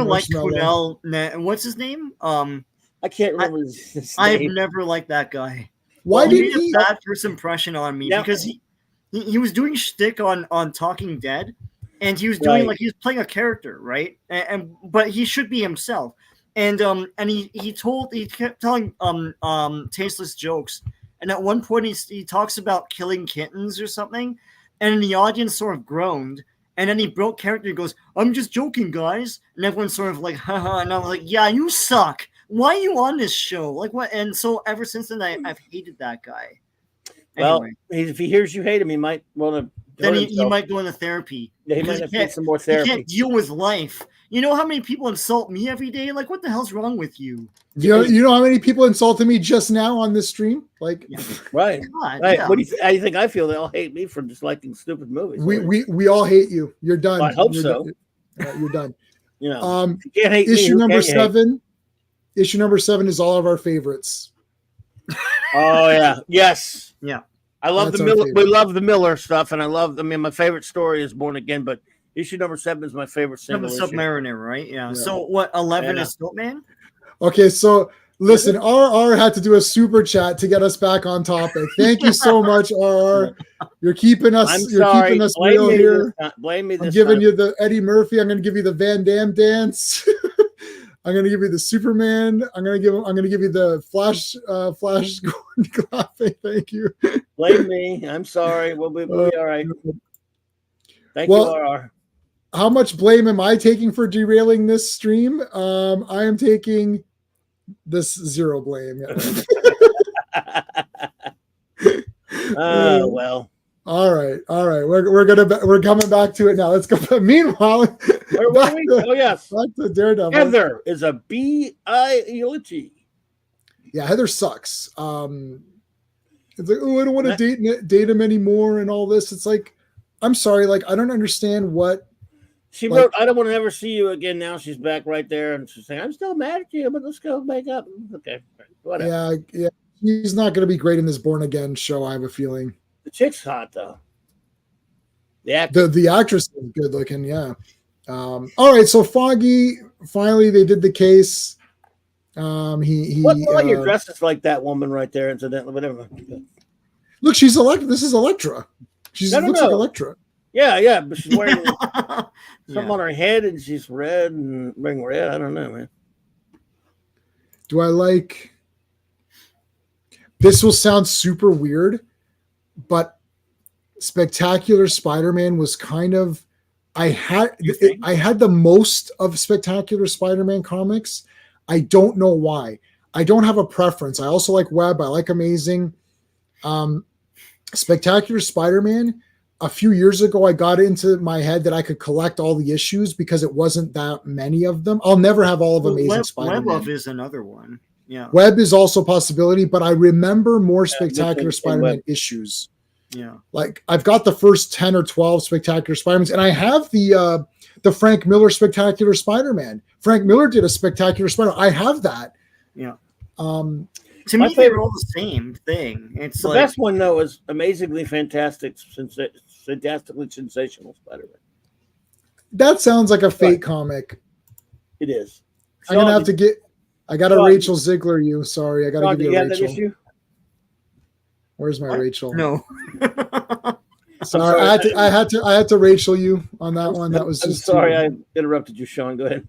liked Cornell. What's his name? I can't remember his name. I've never liked that guy. Why did he made a bad first impression on me? Because he was doing shtick on Talking Dead, and he was doing like he was playing a character, right? But he should be himself. And he kept telling tasteless jokes, and at one point he talks about killing kittens or something, and the audience sort of groaned. And then he broke character. He goes, "I'm just joking, guys." And everyone's sort of like, haha. And I was like, "Yeah, you suck. Why are you on this show? Like what?" And so ever since then, I've hated that guy. Well, if he hears you hate him, he might want to. Then he might go into therapy. Yeah, he might have to get some more therapy. He can't deal with life. You know how many people insult me every day? Like, what the hell's wrong with you? You know how many people insulted me just now on this stream? Like, right. God, right. Yeah. How do you think I feel? They all hate me for disliking stupid movies. We all hate you. You're done. Well, I hope so. You're done. You know, you can't hate issue me. Number 7. Issue number 7 is all of our favorites. Oh yeah. Yes. Yeah. I love the Miller. We love the Miller stuff, and my favorite story is Born Again, but issue number 7 is my favorite single issue. Submariner, right? Yeah. So what? 11 is Soapman. Okay, so listen, RR had to do a super chat to get us back on topic. Thank you so much, RR. You're keeping us. Keeping us real here. Blame me. I'm giving you the Eddie Murphy. I'm going to give you the Van Damme dance. I'm going to give you the Superman. I'm going to give you the Flash clapping. Thank you. Blame me. I'm sorry. We'll be all right. Thank you, RR. How much blame am I taking for derailing this stream? I am taking this 0 blame. Well. All right. We're coming back to it now. Let's go. Meanwhile, back to Daredevil. Heather is a B-I-E-L-T. Yeah, Heather sucks. It's like, I don't want to date him anymore and all this. It's like, I'm sorry, like I don't understand what. She wrote, "I don't want to ever see you again." Now she's back right there, and she's saying, "I'm still mad at you, but let's go make up." Okay, whatever. Yeah. He's not going to be great in this Born Again show. I have a feeling. The chick's hot though. The actress is good looking. Yeah. All right. So Foggy, finally, they did the case. What your dress is like that woman right there? Incidentally, whatever. Look, she's Electra. This is Electra. She looks like Electra. Yeah, but she's wearing something on her head, and she's red and wearing red. I don't know, man. Do I like? This will sound super weird, but Spectacular Spider-Man was kind of. I had the most of Spectacular Spider-Man comics. I don't know why. I don't have a preference. I also like Web. I like Amazing. Spectacular Spider-Man a few years ago, I got into my head that I could collect all the issues because it wasn't that many of them. I'll never have all of Amazing Spider-Man. Web is another one. Yeah. Web is also a possibility, but I remember more Spectacular Spider-Man issues. Yeah. Like I've got the first 10 or 12 Spectacular Spider-Mans, and I have the Frank Miller Spectacular Spider-Man. Frank Miller did a Spectacular Spider-Man. I have that. Yeah. To me, they're all the same thing. It's the best one though is Amazingly Fantastically Sensational Spider-Man. That sounds like a fake comic. It is. I'm gonna have to get. I got a Rachel Ziegler. You sorry, I got to give you a Rachel. That issue? Where's my Rachel? No. Sorry, I had to Rachel you on that one. That was. I'm sorry, I interrupted you, Sean. Go ahead.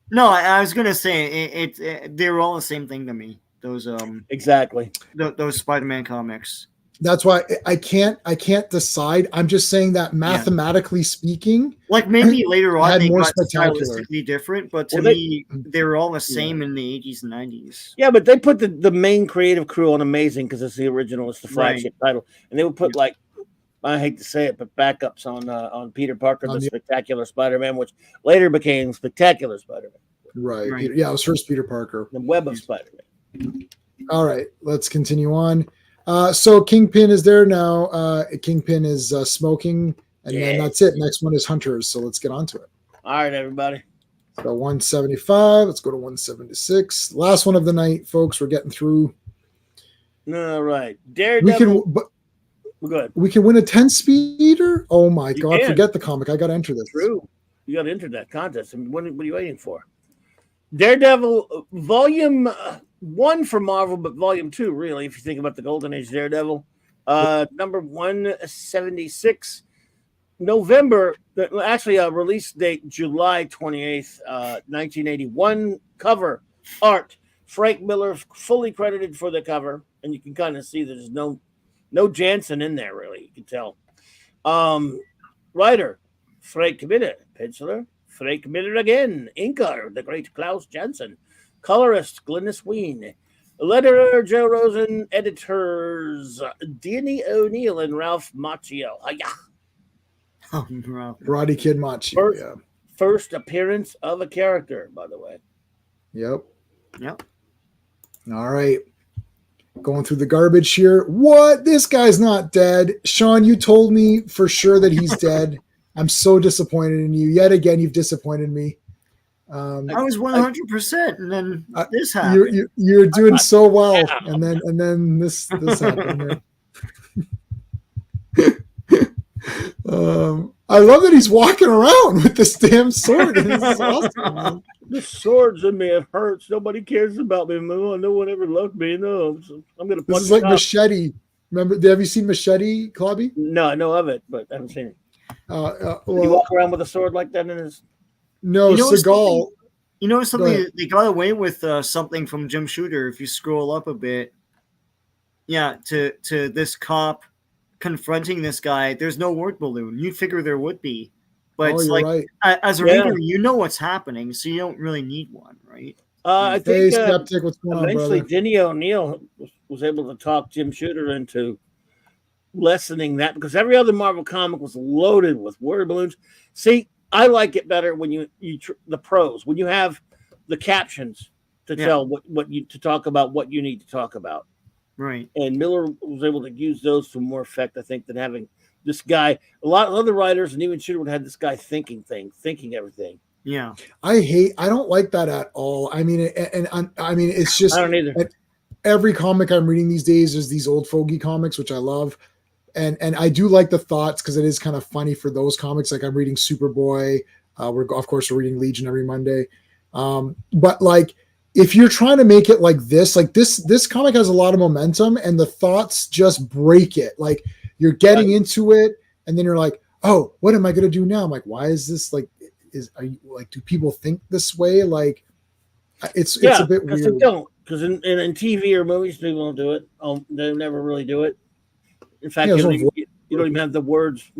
No, I was gonna say they're all the same thing to me. Those exactly those Spider-Man comics. That's why I can't decide. I'm just saying that mathematically speaking, like maybe later on they more got stylistically different, but to me they were all the same in the 80s and 90s. Yeah, but they put the main creative crew on Amazing because it's the original, it's the flagship title, and they would put like, I hate to say it, but backups on Peter Parker, the Spectacular Spider-Man, which later became Spectacular Spider-Man. Right. Yeah, it was first Peter Parker. The Web of Spider-Man. All right, let's continue on. So Kingpin is there now. Kingpin is smoking, and then that's it. Next one is Hunters. So let's get on to it. All right, everybody. So 175. Let's go to 176. Last one of the night, folks. We're getting through. All right. Daredevil. Go ahead. We can win a 10-speeder? Oh, my God. Forget the comic. I got to enter this. True. You got to enter that contest. I mean, what are you waiting for? Daredevil Volume 1 for Marvel, but Volume 2, really, if you think about the Golden Age Daredevil. Number 176. November, actually, release date July 28th, 1981. Cover art. Frank Miller fully credited for the cover, and you can kind of see there's no Jansen in there, really. You can tell. Writer, Frank Miller. Penciler, Frank Miller again. Inker, the great Klaus Janson. Colorist, Glynis Ween. Letterer, Joe Rosen. Editors, Danny O'Neill and Ralph Macchio. Roddy Kid Macchio. First appearance of a character, by the way. Yep. All right. Going through the garbage here. What? This guy's not dead. Sean, you told me for sure that he's dead. I'm so disappointed in you. Yet again, you've disappointed me. I was 100%, and then this happened. You're doing so well, and then this happened. I love that he's walking around with this damn sword. This is awesome, man. The sword's in me. It hurts. Nobody cares about me. No one ever loved me. No, I'm gonna. This is like Machete. Remember? Have you seen Machete, Clobby? No, I know of it, but I haven't seen it. Well, he walk around with a sword like that in his. No, Seagal. You know something? They got away with something from Jim Shooter. If you scroll up a bit, to this cop confronting this guy. There's no word balloon. You'd figure there would be, but it's like right. As a reader, you know what's happening, so you don't really need one, right? I think Skeptic, what's going eventually on, Denny O'Neill was able to talk Jim Shooter into lessening that, because every other Marvel comic was loaded with word balloons. See, I like it better when you the prose, when you have the captions to tell what you to talk about what you need to talk about. Right. And Miller was able to use those to more effect, I think, than having this guy. A lot of other writers and even Shooter would have this guy thinking everything. Yeah. I don't like that at all. I mean, it's just I don't either. Every comic I'm reading these days is these old fogey comics, which I love. And I do like the thoughts because it is kind of funny for those comics. Like I'm reading Superboy. We're reading Legion every Monday. But like, if you're trying to make it like this comic has a lot of momentum and the thoughts just break it. Like you're getting into it and then you're like, oh, what am I going to do now? I'm like, why is this like, do people think this way? Like it's a bit weird. They don't, because in TV or movies, people don't do it. They never really do it. In fact, you don't even have the words,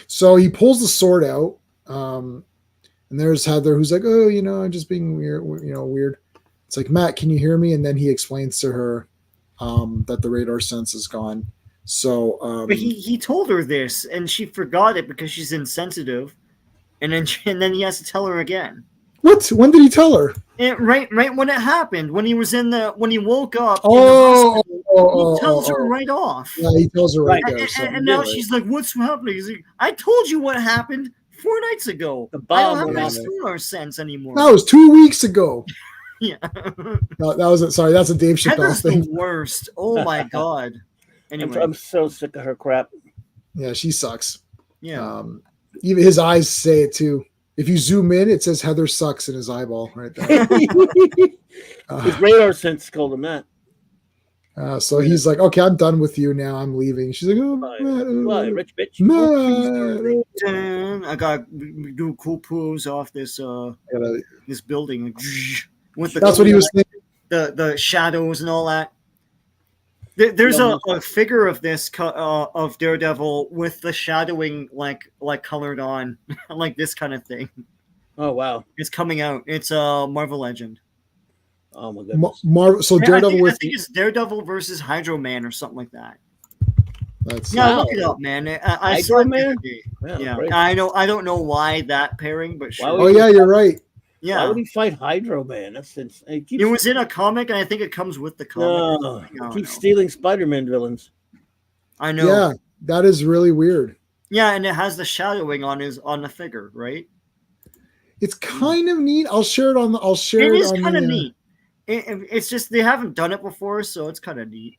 So he pulls the sword out. And there's Heather, who's like, oh, I'm just being weird. It's like, Matt, can you hear me? And then he explains to her that the radar sense is gone. So, but he told her this, and she forgot it because she's insensitive, and then he has to tell her again. What? When did he tell her? Right when it happened, when he woke up. He tells her right off. Yeah, he tells her right there. And now she's like, "What's happening?" He's like, "I told you what happened 4 nights ago. The bomb I don't have went any solar sense anymore." That was 2 weeks ago. Yeah. No, that was it. Sorry, that's a Dave Chappelle Heather's thing. the worst. Oh my god. Anyway, I'm so sick of her crap. Yeah, she sucks. yeah. Even his eyes say it too. If you zoom in, it says Heather sucks in his eyeball right there. His radar sense told him that. So he's like, okay, I'm done with you now. I'm leaving. She's like, oh, Why, rich bitch? I got do cool poos off this this building with the that's what he was thinking. The shadows and all that. There's a figure of this of Daredevil with the shadowing like colored on, like this kind of thing. Oh wow! It's coming out. It's a Marvel Legend. Oh my goodness! So Daredevil I think it's Daredevil versus Hydro Man or something like that. That's look it up, man. I saw Hydro Man. Yeah, I know. I don't know why that pairing, but sure. Oh yeah, you're right. Yeah. Why would he fight Hydro Man? That's insane. It was in a comic, and I think it comes with the comic. No, keep stealing Spider-Man villains. I know. Yeah, that is really weird. Yeah, and it has the shadowing on the figure, right? It's kind of neat. I'll share it on the. It is kind of neat. It's just they haven't done it before, so it's kind of neat.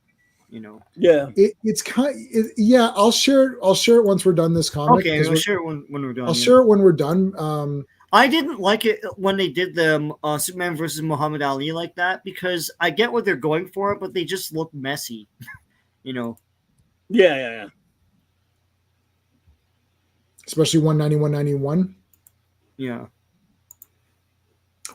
You know. Yeah. It's kind. Yeah, I'll share it. I'll share it once we're done this comic. Okay, I'll share it when we're done. I'll share it when we're done. I didn't like it when they did the Superman versus Muhammad Ali like that because I get what they're going for, but they just look messy, you know. Yeah. Especially 190, 191. Yeah.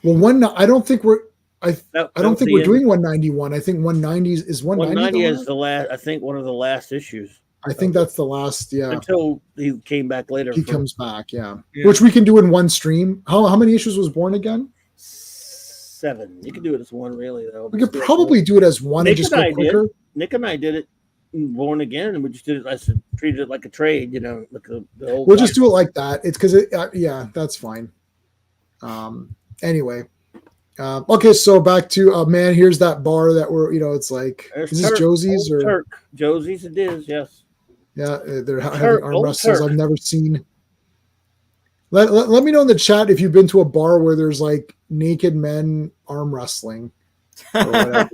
Well, I don't think we're. I don't think we're doing 191. I think 190 is 190 is the last. I think one of the last issues. I think that's the last, yeah. Until he came back later. He comes back, yeah. Which we can do in one stream. How many issues was Born again? 7. You can do it as one, really, though. We could probably do it as one and just go quicker. Nick and I did it in Born Again, and we just did it. Treated it like a trade, you know. Like the old we'll just do it like that. It's because yeah, that's fine. Anyway. Okay, so back to man. Here's that bar that we're, it's like, is this Josie's or Turk? Josie's, it is, yes. Yeah, they're having arm wrestles I've never seen. Let me know in the chat if you've been to a bar where there's like naked men arm wrestling, or whatever.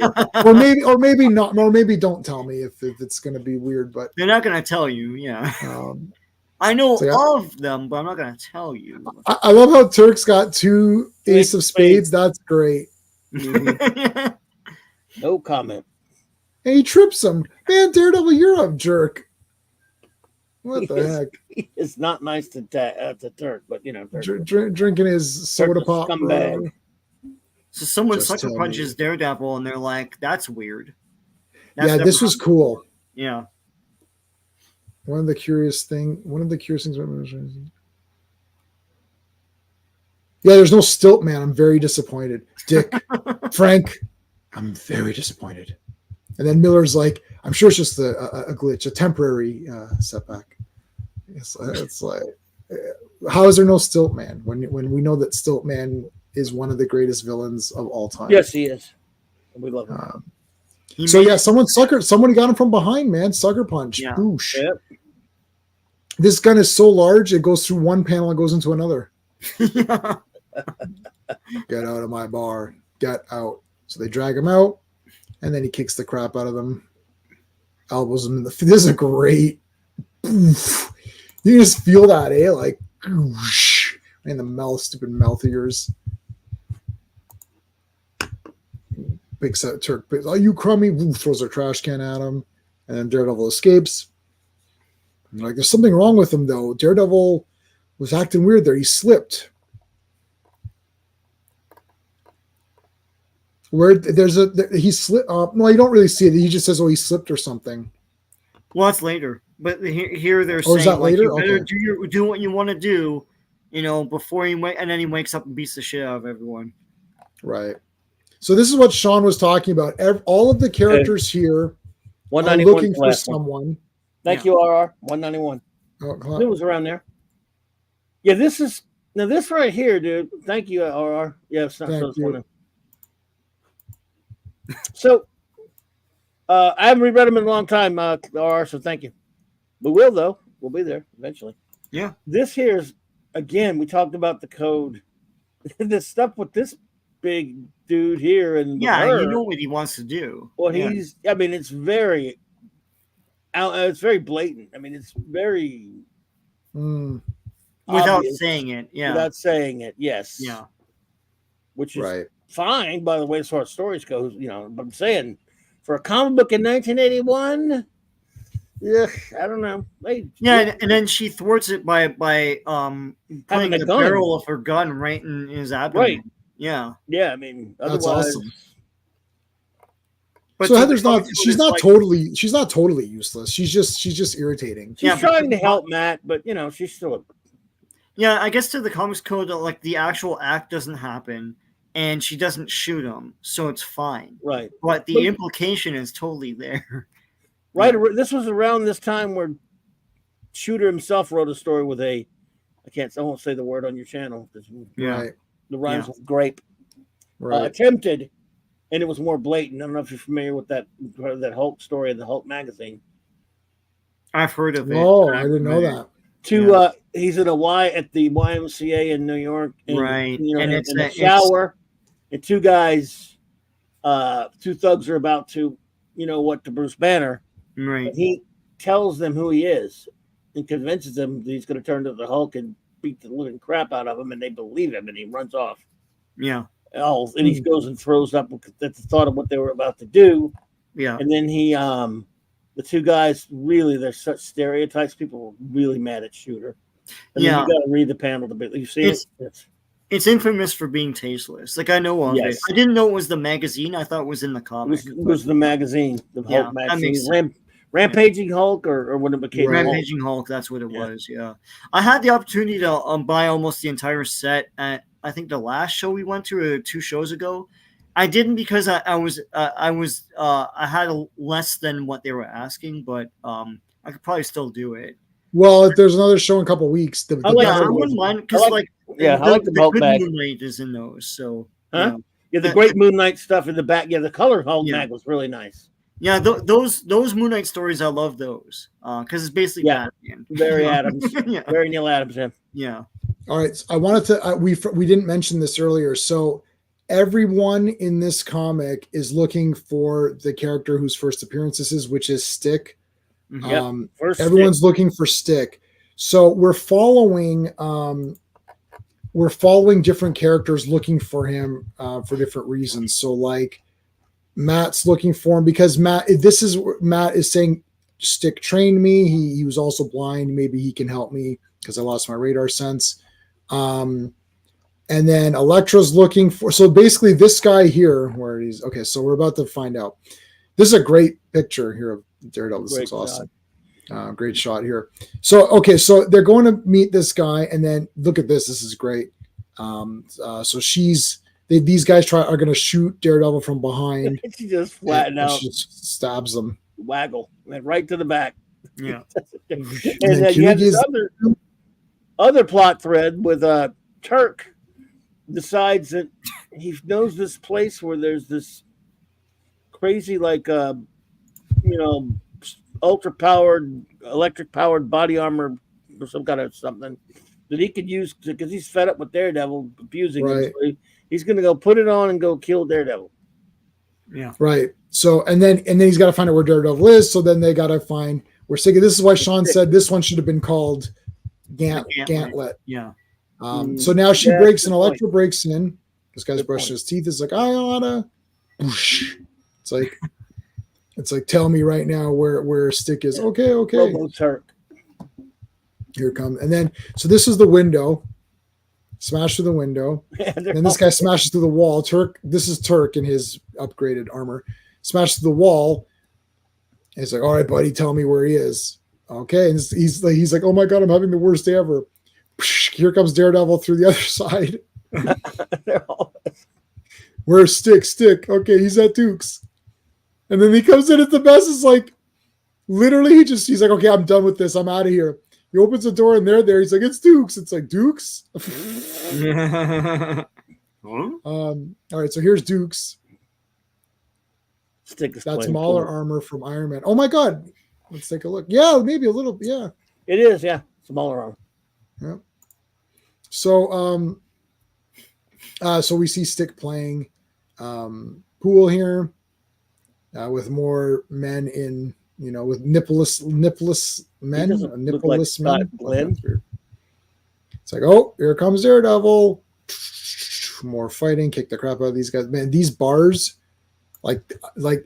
or maybe not, or maybe don't tell me if it's going to be weird. But they're not going to tell you. Yeah, I know of them, but I'm not going to tell you. I love how Turk's got 2 ace of spades. That's great. No comment. And he trips him. Man, Daredevil, you're a jerk. What the heck? It's not nice to Turk, but drinking his soda pop. So someone sucker punches Daredevil, and they're like, "That's weird." Yeah, this was cool. Yeah. One of the curious things. Yeah, there's no stilt man. I'm very disappointed. Dick, Frank, I'm very disappointed. And then Miller's like, I'm sure it's just a glitch, a temporary setback. It's like, how is there no Stilt Man when we know that Stilt Man is one of the greatest villains of all time? Yes, he is. We love him. Somebody got him from behind, man. Sucker punch. Yeah. Boosh. Yep. This gun is so large, it goes through one panel and goes into another. Get out of my bar. Get out. So they drag him out. And then he kicks the crap out of them, elbows them in the. This is a great. Oof. You can just feel that, eh? Like, whoosh, in the stupid mouth of yours. Big set Turk. Oh, you crummy! Oof, throws a trash can at him, and then Daredevil escapes. And like, there's something wrong with him though. Daredevil was acting weird there. He slipped. Where he slipped. No, you don't really see it. He just says, "Oh, he slipped or something." Well, that's later. But here they're saying, is that later? You better do what you want to do, before you wake. And then he wakes up and beats the shit out of everyone. Right. So this is what Sean was talking about. All of the characters here are looking for someone. Thank you, RR 191. Oh, It was around there. Yeah, this right here, dude. Thank you, RR. Yeah, it's not so funny. So, I haven't reread them in a long time, RR. So thank you. We will though. We'll be there eventually. Yeah. This here's again. We talked about the code. The stuff with this big dude here and her, you know what he wants to do. Well, he's. I mean, it's very. It's very blatant. I mean, it's very. Without saying it, yeah. Without saying it, yes. Yeah. Which is fine, by the way, as far as stories goes. You know, but I'm saying for a comic book in 1981. Yeah, I don't know. And then she thwarts it by putting the barrel of her gun right in his abdomen. Right. Yeah. Yeah, I mean, that's awesome. But so Heather's not. She's not totally. She's not totally useless. She's just irritating. She's trying to help Matt, but she's still. Yeah, I guess to the comics code, like the actual act doesn't happen, and she doesn't shoot him, so it's fine. Right. But the implication is totally there. Right. This was around this time where Shooter himself wrote a story with I won't say the word on your channel. Right. The rhymes with grape. Right. Attempted, and it was more blatant. I don't know if you're familiar with that Hulk story in the Hulk magazine. I've heard of it. Oh, I didn't know that. He's at the YMCA in New York. And, right. And it's in the shower, and two guys, two thugs are about to, to Bruce Banner. Right. He tells them who he is and convinces them that he's going to turn to the Hulk and beat the living crap out of him, and they believe him, and he runs off. Yeah. And he goes and throws up at the thought of what they were about to do. Yeah. And then the two guys, really, they're such stereotypes. People were really mad at Shooter. And then you got to read the panel a bit. You see it? It's infamous for being tasteless. Like, I know of it. I didn't know it was the magazine. I thought it was in the comic. It was the magazine, the Hulk magazine. Rampaging Hulk, or when it became Rampaging Hulk. That's what it was. Yeah, I had the opportunity to buy almost the entire set at I think the last show we went to 2 shows ago. I didn't because I had less than what they were asking, but I could probably still do it. Well, if there's another show in a couple weeks, I wouldn't mind because I like the Hulk good bag. Moonlight is in those. So the great Moon Knight stuff in the back. Yeah, the color Hulk bag was really nice. Yeah, those Moon Knight stories, I love those because it's basically Batman. Very Adams, very Neil Adams. Yeah. All right, so I wanted to. We didn't mention this earlier, so everyone in this comic is looking for the character whose first appearance this is, which is Stick. Everyone's looking for Stick. So we're following different characters looking for him for different reasons. So like Matt's looking for him because Matt is saying Stick trained me. He was also blind. Maybe he can help me because I lost my radar sense. And then Elektra's looking for, so basically this guy here, where he's, okay, so we're about to find out. This is a great picture here of Daredevil. This looks awesome. Great shot here. So, okay, so they're going to meet this guy, and then look at this. This is great. So these guys are going to shoot Daredevil from behind. She just flattened out. She just stabs them. Waggle. Went right to the back. Yeah. And then you have this other plot thread with Turk decides that he knows this place where there's this crazy ultra powered electric powered body armor or some kind of something that he could use because he's fed up with Daredevil abusing him. So he's gonna go put it on and go kill Daredevil. Yeah. Right. So and then he's got to find out where Daredevil is. So then they got to find where Stick. This is why Sean said this one should have been called Gantlet. Yeah. So now she breaks in. Elektra breaks in. This guy's brushing his teeth. It's like, I oughta. It's like, tell me right now where Stick is. Okay. Turk. Here it comes. And then, so this is the window. Smash through the window. And this guy smashes through the wall. This is Turk in his upgraded armor. Smashes through the wall. And he's like, all right, buddy, tell me where he is. Okay. And he's like, oh my God, I'm having the worst day ever. Here comes Daredevil through the other side. Where's Stick? Okay, he's at Duke's. And then he comes in at the best. It's like, Literally, he's like, okay, I'm done with this. I'm out of here. He opens the door and they're there. He's like, it's Dukes. It's like, Dukes? All right, so here's Dukes. That's Mauler armor from Iron Man. Oh my God. Let's take a look. Yeah, maybe a little. Yeah. It is, yeah. Smaller armor. Yeah. So so we see Stick playing pool here with more men in, with nippless men, nippless men. It's like, oh, here comes Daredevil. More fighting, kick the crap out of these guys. Man, these bars, like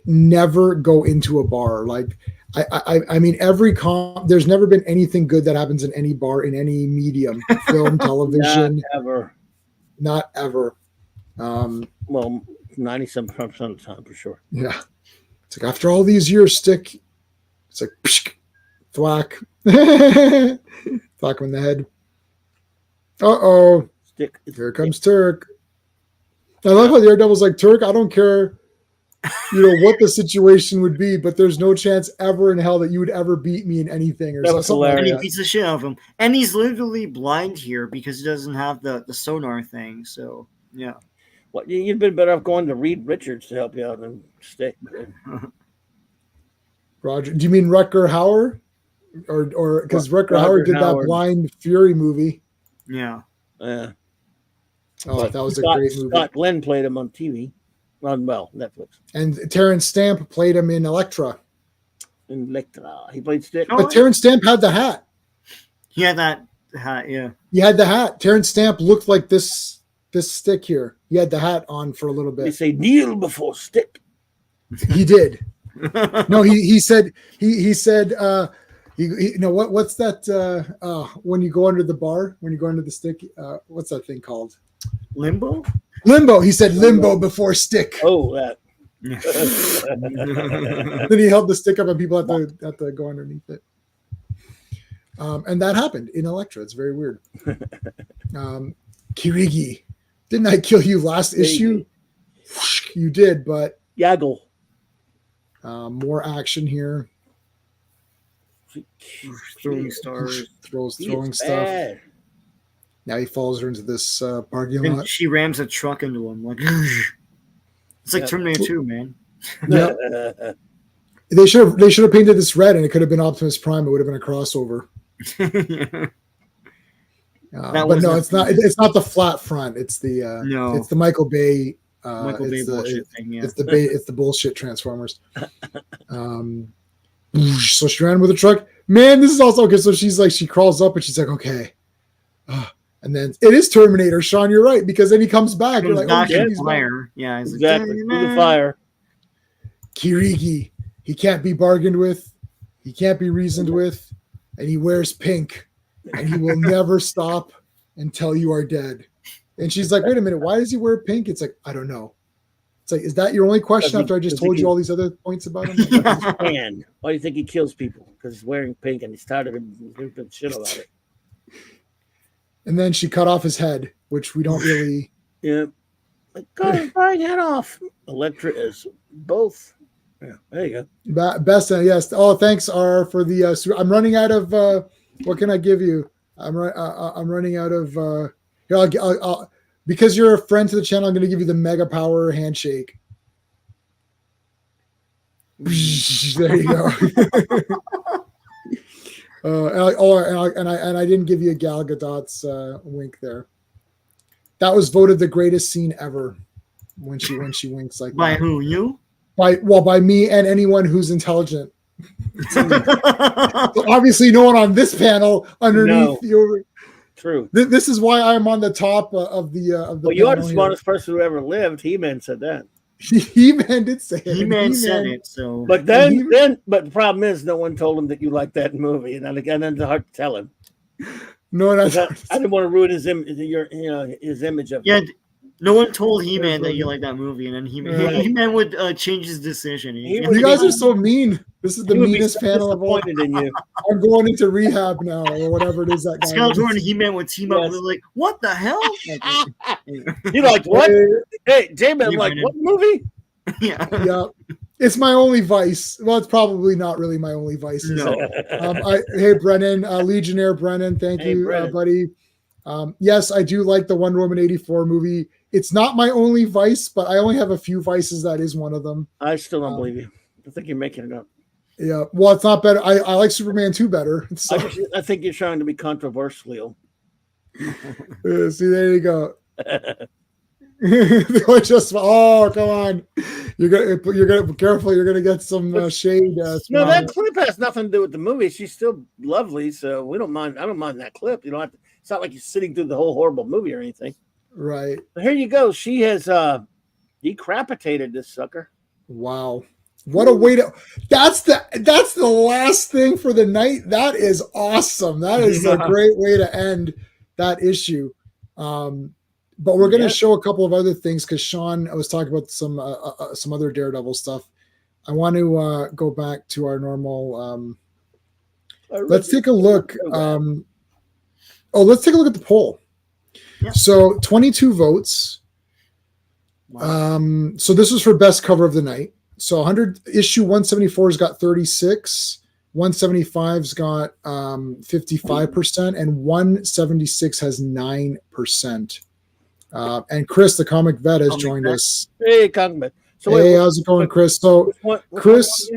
never go into a bar. Like, I mean, there's never been anything good that happens in any bar in any medium, film, television. Not ever. Well, 97% of the time for sure. Yeah. It's like after all these years, Stick. It's like psh, thwack, thwack him in the head. Uh-oh. Stick. Here comes Turk. I love how Daredevil's like, Turk, I don't care, what the situation would be, but there's no chance ever in hell that you would ever beat me in anything or something. And he beats the shit out of him. And he's literally blind here because he doesn't have the sonar thing. So, yeah. Well, you'd been better off going to Reed Richards to help you out than Stick. Roger. Do you mean Rutger Hauer? Or because Rutger Hauer did that Blind Fury movie. Yeah. Yeah. Oh, that was a great movie. Scott Glenn played him on TV. Netflix. And Terrence Stamp played him in Elektra. He played Stick. But Terrence Stamp had the hat. He had that hat, yeah. He had the hat. Terrence Stamp looked like this Stick here. He had the hat on for a little bit. They say kneel before Stick. He did. No, he said what's that when you go under the bar, when you go under the Stick, what's that thing called? Limbo. He said limbo before Stick. Oh, that. Then he held the stick up and people have to go underneath it. And that happened in Elektra. It's very weird. Kirigi, didn't I kill you last issue? You did, but Yaggle. More action here. Throwing stars. Throwing stuff. Bad. Now he follows her into this parking lot. She rams a truck into him. Like, it's like Terminator 2, man. Yeah. They should have painted this red, and it could have been Optimus Prime. It would have been a crossover. But no, it's not. It's not the flat front. It's the It's the Michael Bay. Bullshit thing. Yeah. It's the bullshit Transformers. So she ran with a truck. Man, this is also okay. So she's like, she crawls up and she's like, okay. And then it is Terminator, Sean. You're right, because then he comes back. You're like, oh, he's fire. Yeah, he's exactly. Through the fire. Kirigi, he can't be bargained with. He can't be reasoned with, and he wears pink, and he will never stop until you are dead. And she's like, wait a minute, why does he wear pink? It's like, I don't know. It's like, is that your only question after I just told you all these other points about him? Man, why do you think he kills people? Because he's wearing pink and he's tired of him shit about it. And then she cut off his head, which we don't really. Yeah. Like, cut his dang head off. Elektra is both. Yeah, there you go. Best, yes. Oh, thanks, R, for the. I'm running out of. What can I give you? I'm running out of. Here, I'll because you're a friend to the channel, I'm going to give you the Mega Power handshake. There you go. And I didn't give you a Gal Gadot's wink there. That was voted the greatest scene ever when she winks like by that. Who, you? By me and anyone who's intelligent. So obviously, no one on this panel underneath you. True. This is why I'm on the top of the. Well, you are the smartest person who ever lived. He-Man said that. He-Man did say it. He-Man said it. So, but but the problem is, no one told him that you liked that movie, and then it's hard to tell him. No, I didn't want to ruin his image of. Yeah, no one told He-Man that you like that movie, and then He-Man would change his decision. You guys are so mean. This is the meanest panel of all. In you. I'm going into rehab now, or whatever it is that guy. Skeletor and He-Man would team up. They're like, "What the hell?" You like what? Hey, J-Man, like what movie? Yeah. It's my only vice. Well, it's probably not really my only vice. No. Hey, Brennan, Legionnaire Brennan, thank you, Brennan. buddy. Yes, I do like the Wonder Woman 84 movie. It's not my only vice, but I only have a few vices. That is one of them. I still don't believe you. I think you're making it up. Yeah, well, it's not better. I like Superman 2 better. So. I think you're trying to be controversial. See, there you go. Just come on, you're gonna be careful. You're gonna get some shade. No, that clip has nothing to do with the movie. She's still lovely, so we don't mind. I don't mind that clip. You don't have to. It's not like you're sitting through the whole horrible movie or anything. Right. But here you go. She has decapitated this sucker. Wow. What a way to. That's the last thing for the night. That is awesome. That is a great way to end that issue. But we're going to show a couple of other things because Sean, I was talking about some other Daredevil stuff. I want to go back to our normal. Let's take a look. Let's take a look at the poll. Yeah. So 22 votes. Wow. So this was for best cover of the night. So issue 174's got 36. 175's got 55%, and 176 has 9%. And Chris, the comic vet, has joined us. Hey, comic vet. So hey, how's it going, Chris? So, Chris,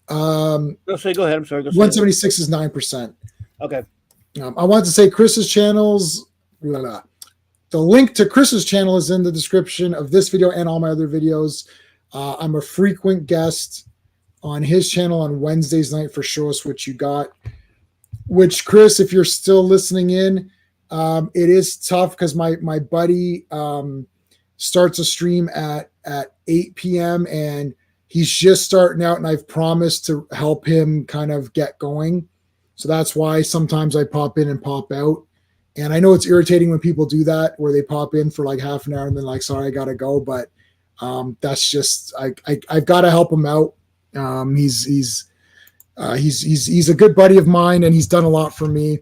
no, say go ahead. I'm sorry. 176 is 9%. Okay. I wanted to say Chris's channels. The link to Chris's channel is in the description of this video and all my other videos. I'm a frequent guest on his channel on Wednesdays night for Show Us What You Got. Which, Chris, if you're still listening in. It is tough because my buddy starts a stream at 8 p.m. and he's just starting out, and I've promised to help him kind of get going. So that's why sometimes I pop in and pop out. And I know it's irritating when people do that, where they pop in for like half an hour and then like, sorry, I gotta go. But that's just I've got to help him out. He's a good buddy of mine, and he's done a lot for me.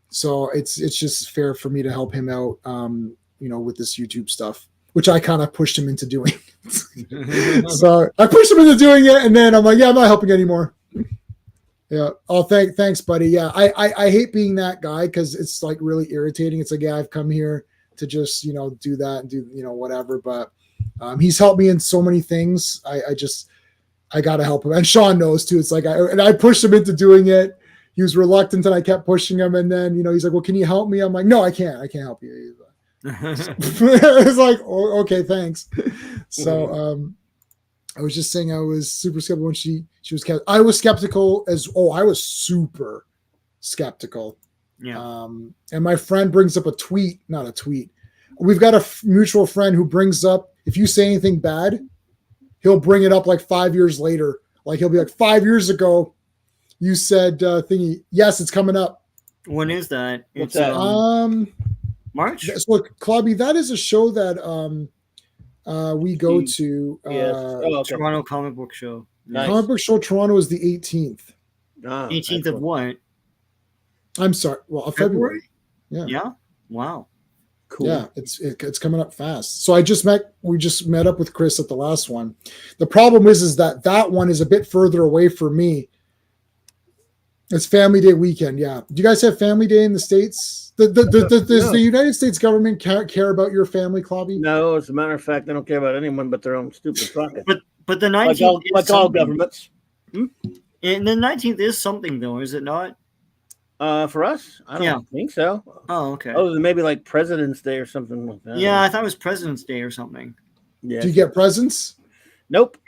So it's just fair for me to help him out, with this YouTube stuff, which I kind of pushed him into doing. So I pushed him into doing it, and then I'm like, yeah, I'm not helping anymore. Yeah. Oh, thanks, buddy. Yeah, I hate being that guy because it's like really irritating. It's like, yeah, I've come here to just do that and do whatever. But he's helped me in so many things. I got to help him, and Sean knows too. It's like I pushed him into doing it. He was reluctant, and I kept pushing him. And then, he's like, well, can you help me? I'm like, no, I can't help you. It's like, oh, okay, thanks. So I was just saying I was super skeptical when she was I was skeptical I was super skeptical. Yeah. And my friend brings up not a tweet. We've got a mutual friend who brings up, if you say anything bad, he'll bring it up like 5 years later. Like he'll be like, 5 years ago, you said thingy. Yes, it's coming up. When is that? What's that? March. So look, Clobby, that is a show that we go to. Toronto Comic Book Show. Nice. Comic Book Show Toronto is the 18th. 18th of what? I'm sorry. Well, February. Yeah. Yeah. Wow. Cool. Yeah, it's coming up fast. So we just met up with Chris at the last one. The problem is that one is a bit further away for me. It's Family Day weekend. Yeah. Do you guys have Family Day in the States? Does the United States government care about your family, Clobby? No, as a matter of fact, they don't care about anyone but their own stupid pocket. But the 19th, like all governments. And the 19th is something, though, is it not? For us, I don't think so. Oh, okay. Oh, maybe like President's Day or something like that. Yeah, I thought it was President's Day or something. Yeah. Do you get presents? Nope.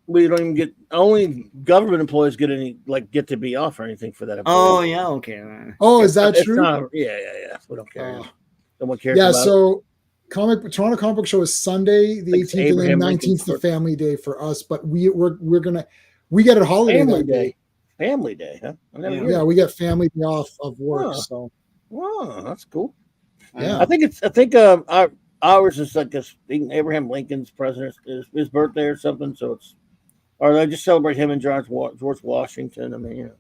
We don't even get. Only government employees get to be off or anything for that. Employee. Oh yeah, okay. Oh, is that true? Yeah. We don't care. No one cares. Yeah. So, Toronto Comic Book Show is Sunday the 18th, and then 19th the Family Day for us. But we get a holiday Family that day. Family Day, huh? Yeah, we get family day off of work. So, wow, that's cool. Yeah, I think ours is like this. Abraham Lincoln's president, his birthday or something. So or they just celebrate him and George Washington. I mean,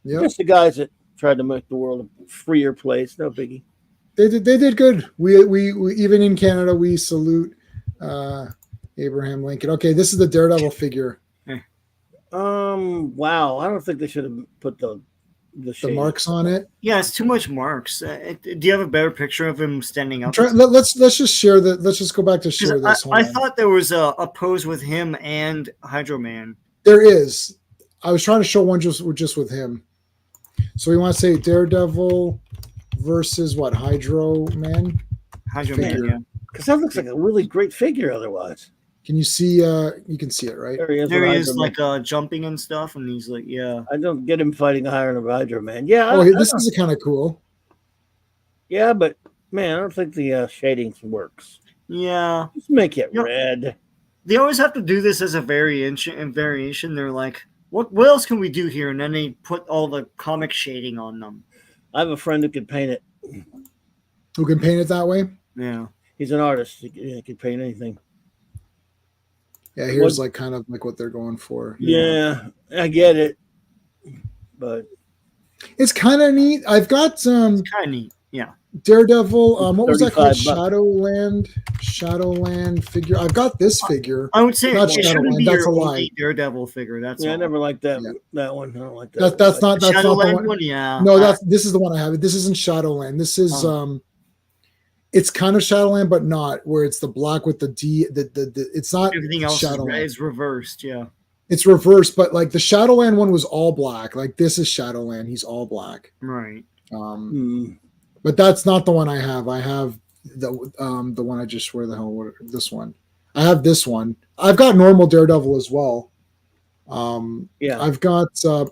just the guys that tried to make the world a freer place. No biggie. They did good. We even in Canada we salute Abraham Lincoln. Okay, this is the Daredevil figure. Wow. I don't think they should have put the marks on it. Yeah, it's too much marks. Do you have a better picture of him standing up? Let's just share that. Let's just go back to share this. I thought there was a pose with him and Hydro Man. There is. I was trying to show one just with him. So we want to say Daredevil versus what? Hydro Man? Hydro Man, yeah. Because that looks like a really great figure otherwise. Can you see? You can see it, right? There he is, like jumping and stuff, and he's like, yeah. I don't get him fighting a Hydro Man. Yeah. Oh, this is kind of cool. Yeah, but man, I don't think the shading works. Yeah. Just make it red. They always have to do this as a variation. They're like, what else can we do here? And then they put all the comic shading on them. I have a friend who can paint it. Who can paint it that way? Yeah. He's an artist. He can paint anything. Yeah, here's like kind of like what they're going for. Yeah, I get it. But it's kind of neat. I've got it's kind of neat. Yeah. Daredevil. What was that called? $35. Shadowland figure. I've got this figure. I would say not it shouldn't be that's your a lie. only Daredevil figure. That's I never liked that one. I don't like that. That's not the one. Yeah. No, this is the one I have. This isn't Shadowland. This is it's kind of Shadowland, but not where it's the black with the D. It's not everything else Shadowland. is reversed. Yeah. It's reversed, but like the Shadowland one was all black. Like this is Shadowland. He's all black. Right. But that's not the one I have. I have the one I just where the hell this one. I have this one. I've got normal Daredevil as well. I've got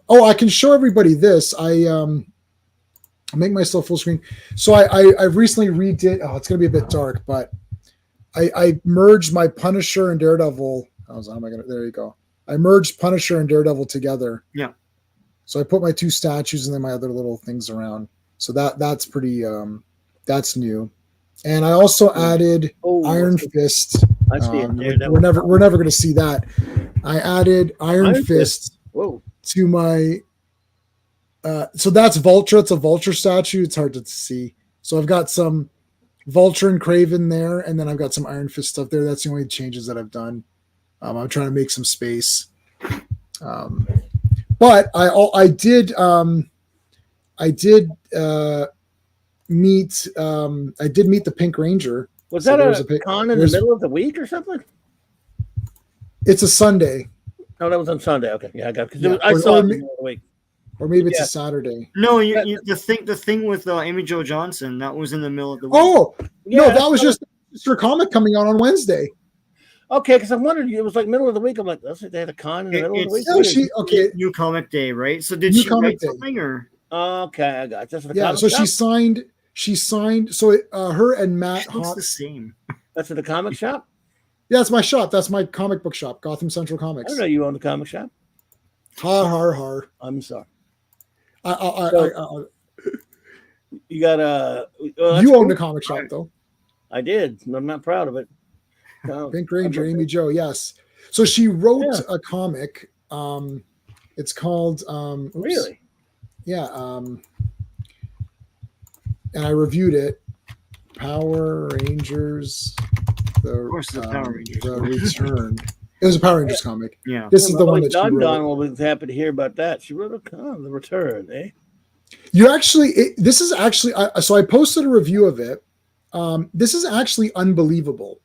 I can show everybody this. I make myself full screen. So I recently redid. Oh, it's gonna be a bit dark, but I merged my Punisher and Daredevil. There you go. I merged Punisher and Daredevil together. Yeah. So I put my two statues and then my other little things around. So that's pretty. That's new. And I also added Iron Fist. I see it. We're never going to see that. I added Iron Fist to my. So that's Vulture. It's a Vulture statue. It's hard to see. So I've got some Vulture and Kraven there, and then I've got some Iron Fist stuff there. That's the only changes that I've done. I'm trying to make some space. But I did meet the Pink Ranger. Was that a con in the middle of the week or something? It's a Sunday. Oh, that was on Sunday. Okay, yeah, I got it. I saw it in the middle of the week. Or maybe it's a Saturday. No, the thing with Amy Jo Johnson, that was in the middle of the week. Oh, no, that was just her comic coming out on Wednesday. Okay, because I'm wondering, it was like middle of the week. I'm like, they had a con in the middle of the week. Yeah, New Comic Day, right? So did she write something or? Okay, I got it. So she signed. So her and Matt. Looks the same. That's at the comic shop. Yeah, that's my shop. That's my comic book shop, Gotham Central Comics. I didn't know you own the comic shop. Har. I'm sorry. You got a. You owned a comic shop, though. I did. I'm not proud of it. Pink Ranger, Amy Jo, yes. So she wrote a comic. It's called. Really? Yeah. And I reviewed it. Power Rangers. Of course, the Power Rangers. The Return. It was a Power Rangers comic. Yeah. This is the one that she wrote. Don will be happy to hear about that. She wrote The Return, eh? This is actually, so I posted a review of it. This is actually unbelievable.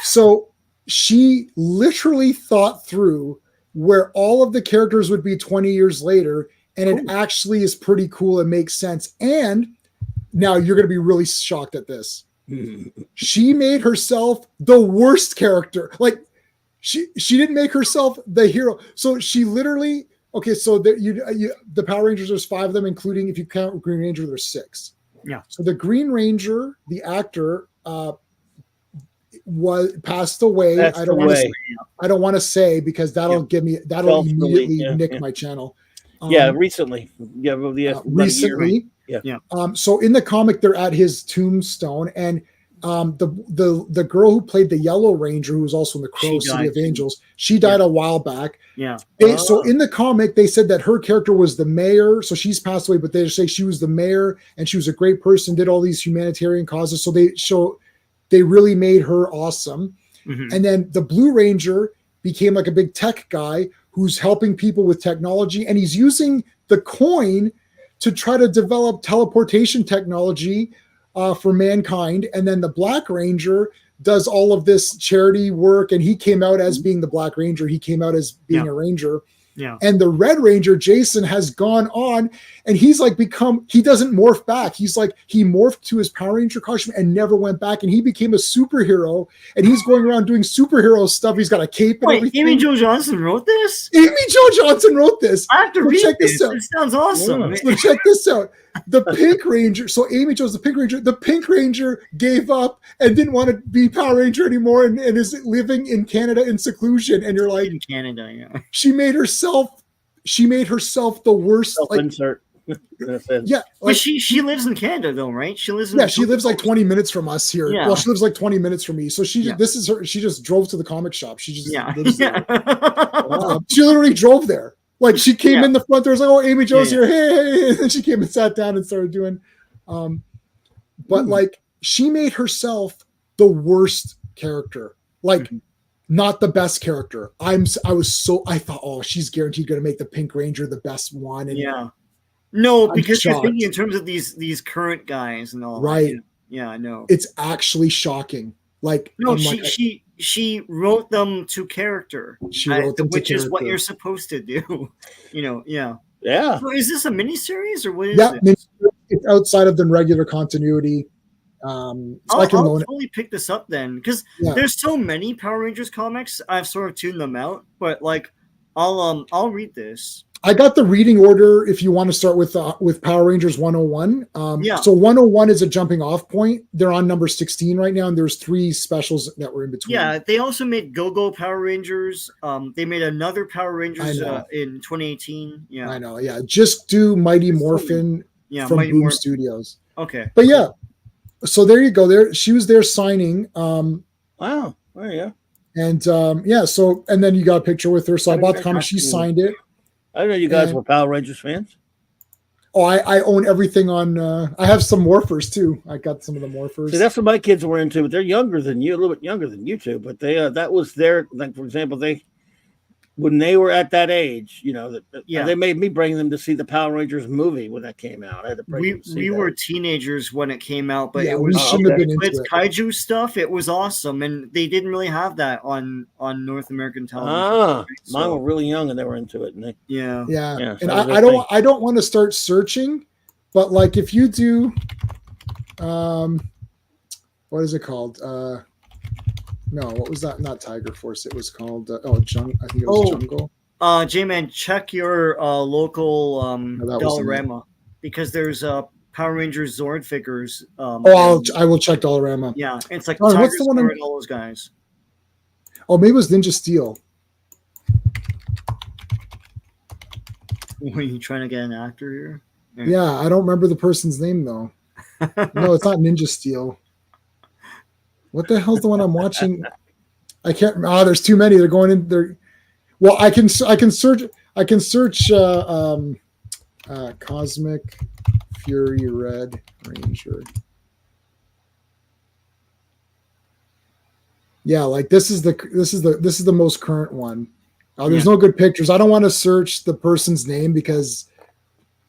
So she literally thought through where all of the characters would be 20 years later, and it actually is pretty cool and makes sense. And now you're going to be really shocked at this. She made herself the worst character. Like she didn't make herself the hero. So she literally, so the Power Rangers, there's 5 of them, including if you count Green Ranger, there's 6. Yeah. So the Green Ranger, the actor, passed away. I don't want to say because that'll immediately nick my channel. Recently. Recently. Yeah. So in the comic, they're at his tombstone, and the girl who played the Yellow Ranger, who was also in the Crow City of Angels, she died a while back. Yeah. So in the comic, they said that her character was the mayor. So she's passed away, but they say she was the mayor and she was a great person, did all these humanitarian causes. So they really made her awesome. And then the Blue Ranger became like a big tech guy who's helping people with technology, and he's using the coin to try to develop teleportation technology for mankind. And then the Black Ranger does all of this charity work, and he came out as being the Black Ranger. He came out as being a ranger. Yeah. And the Red Ranger, Jason, has gone on, and he's like he doesn't morph back. He's like, he morphed to his Power Ranger costume and never went back. And he became a superhero, and he's going around doing superhero stuff. He's got a cape and everything. Amy Jo Johnson wrote this? Amy Jo Johnson wrote this. I have to read check this. this out. It sounds awesome. Yeah. So check this out. The Pink Ranger, so Amy Jo's the Pink Ranger. The Pink Ranger gave up and didn't want to be Power Ranger anymore, and is living in Canada in seclusion. And you're like, in Canada, yeah. She made herself the worst. Self-insert. Yeah, but she lives in Canada though, right? She lives in she lives like 20 minutes from us here. Yeah. Well, she lives like 20 minutes from me. So she just drove to the comic shop. She just lives there. She literally drove there. Like she came in the front door, was like, "Oh, Amy Jo's here, hey!" And then she came and sat down and started doing. But like she made herself the worst character, like not the best character. I thought, oh, she's guaranteed going to make the Pink Ranger the best one. And no, I'm because shocked. you're thinking in terms of these current guys and all. Right. Yeah, I know. It's actually shocking. Like no, she wrote them to character. She wrote them which to is what character. you're supposed to do. Yeah. So is this a miniseries or what is it? It's outside of the regular continuity. I'll totally pick this up then, because there's so many Power Rangers comics. I've sort of tuned them out, but like I'll read this. I got the reading order if you want to start with Power Rangers 101. So 101 is a jumping off point. They're on number 16 right now, and there's 3 specials that were in between. Yeah, they also made Go-Go Power Rangers. They made another Power Rangers in 2018. Yeah, I know. Yeah, just do Mighty Morphin from Mighty Boom Studios. Okay, but yeah, so there you go. There, she was there signing. Wow. Oh yeah. And so and then you got a picture with her. So I bought the comic. She signed it. I didn't know you guys were Power Rangers fans. Oh, I own everything on. I have some morphers too. I got some of the morphers. See, that's what my kids were into. But they're younger than you, a little bit younger than you two. But they that was their, like, for example, when they were at that age, they made me bring them to see the Power Rangers movie when that came out. I had to bring them to see we that. were teenagers when it came out, but it we was shouldn't have been into it's it. kaiju stuff. It was awesome, and they didn't really have that on North American television. Mine were really young and they were into it. And yeah. So And I don't want to start searching, but like if you do, what is it called? No, what was that? Not Tiger Force. It was called I think it was Jungle. J-Man, check your local Dollarama, because there's Power Rangers Zord figures. I will check Dollarama. Yeah, it's like What's Tiger the one? and all those guys. Oh, maybe it was Ninja Steel. Were you trying to get an actor here? Yeah, I don't remember the person's name though. No, it's not Ninja Steel. What the hell's the one I'm watching? I can't. There's too many. They're going in there. Well, I can search. Cosmic Fury Red Ranger. Yeah, like this is the most current one. There's no good pictures. I don't want to search the person's name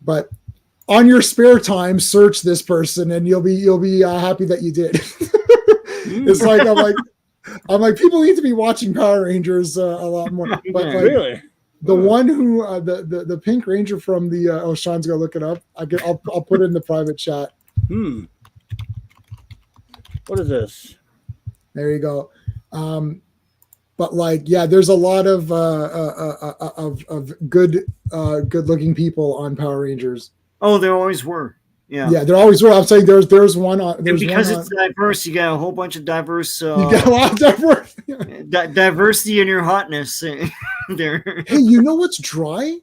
but on your spare time, search this person, and you'll be happy that you did. It's like I'm like people need to be watching Power Rangers a lot more. But like, really, the one who the Pink Ranger from the Sean's gonna look it up. I'll put it in the private chat. What is this? There you go. But like, yeah, there's a lot of good looking people on Power Rangers. Oh, there always were. Yeah, there always were. I'm saying there's one on. Because it's diverse, you got a whole bunch of diverse. You got a lot of diverse. Diversity in your hotness. There. Hey, you know what's dry?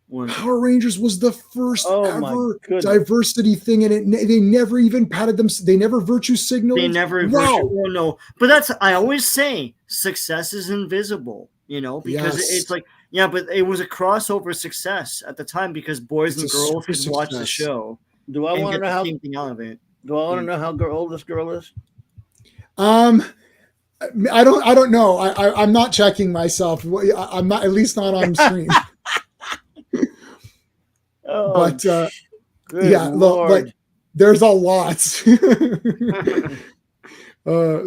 What? Power Rangers was the first ever diversity thing, and they never even patted them. They never virtue signaled. They never. No. But I always say success is invisible. Because it's like. Yeah, but it was a crossover success at the time because boys and girls could watch the show. Do I want to know how? Same thing out of it. Do I want to know how old this girl is? I don't know. I'm not checking myself. I'm not, at least not on stream. But yeah, like there's a lot.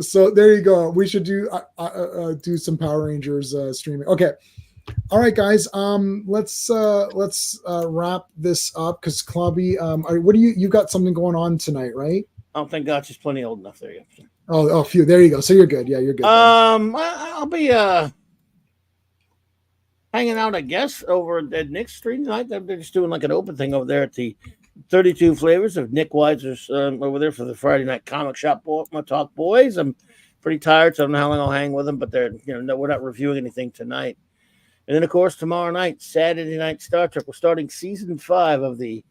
So there you go. We should do some Power Rangers streaming. Okay. All right, guys. Let's wrap this up because Clobby, what do you got something going on tonight, right? Oh, thank God, she's plenty old enough there. Oh, phew. There you go. So you're good. Yeah, you're good. I'll be hanging out, I guess, over at Nick's stream tonight. They're just doing like an open thing over there at the 32 Flavors of Nick Weiser's over there for the Friday night comic shop. My talk boys. I'm pretty tired, so I don't know how long I'll hang with them. But they're no, we're not reviewing anything tonight. And then, of course, tomorrow night, Saturday Night Star Trek. We're starting season 5 of the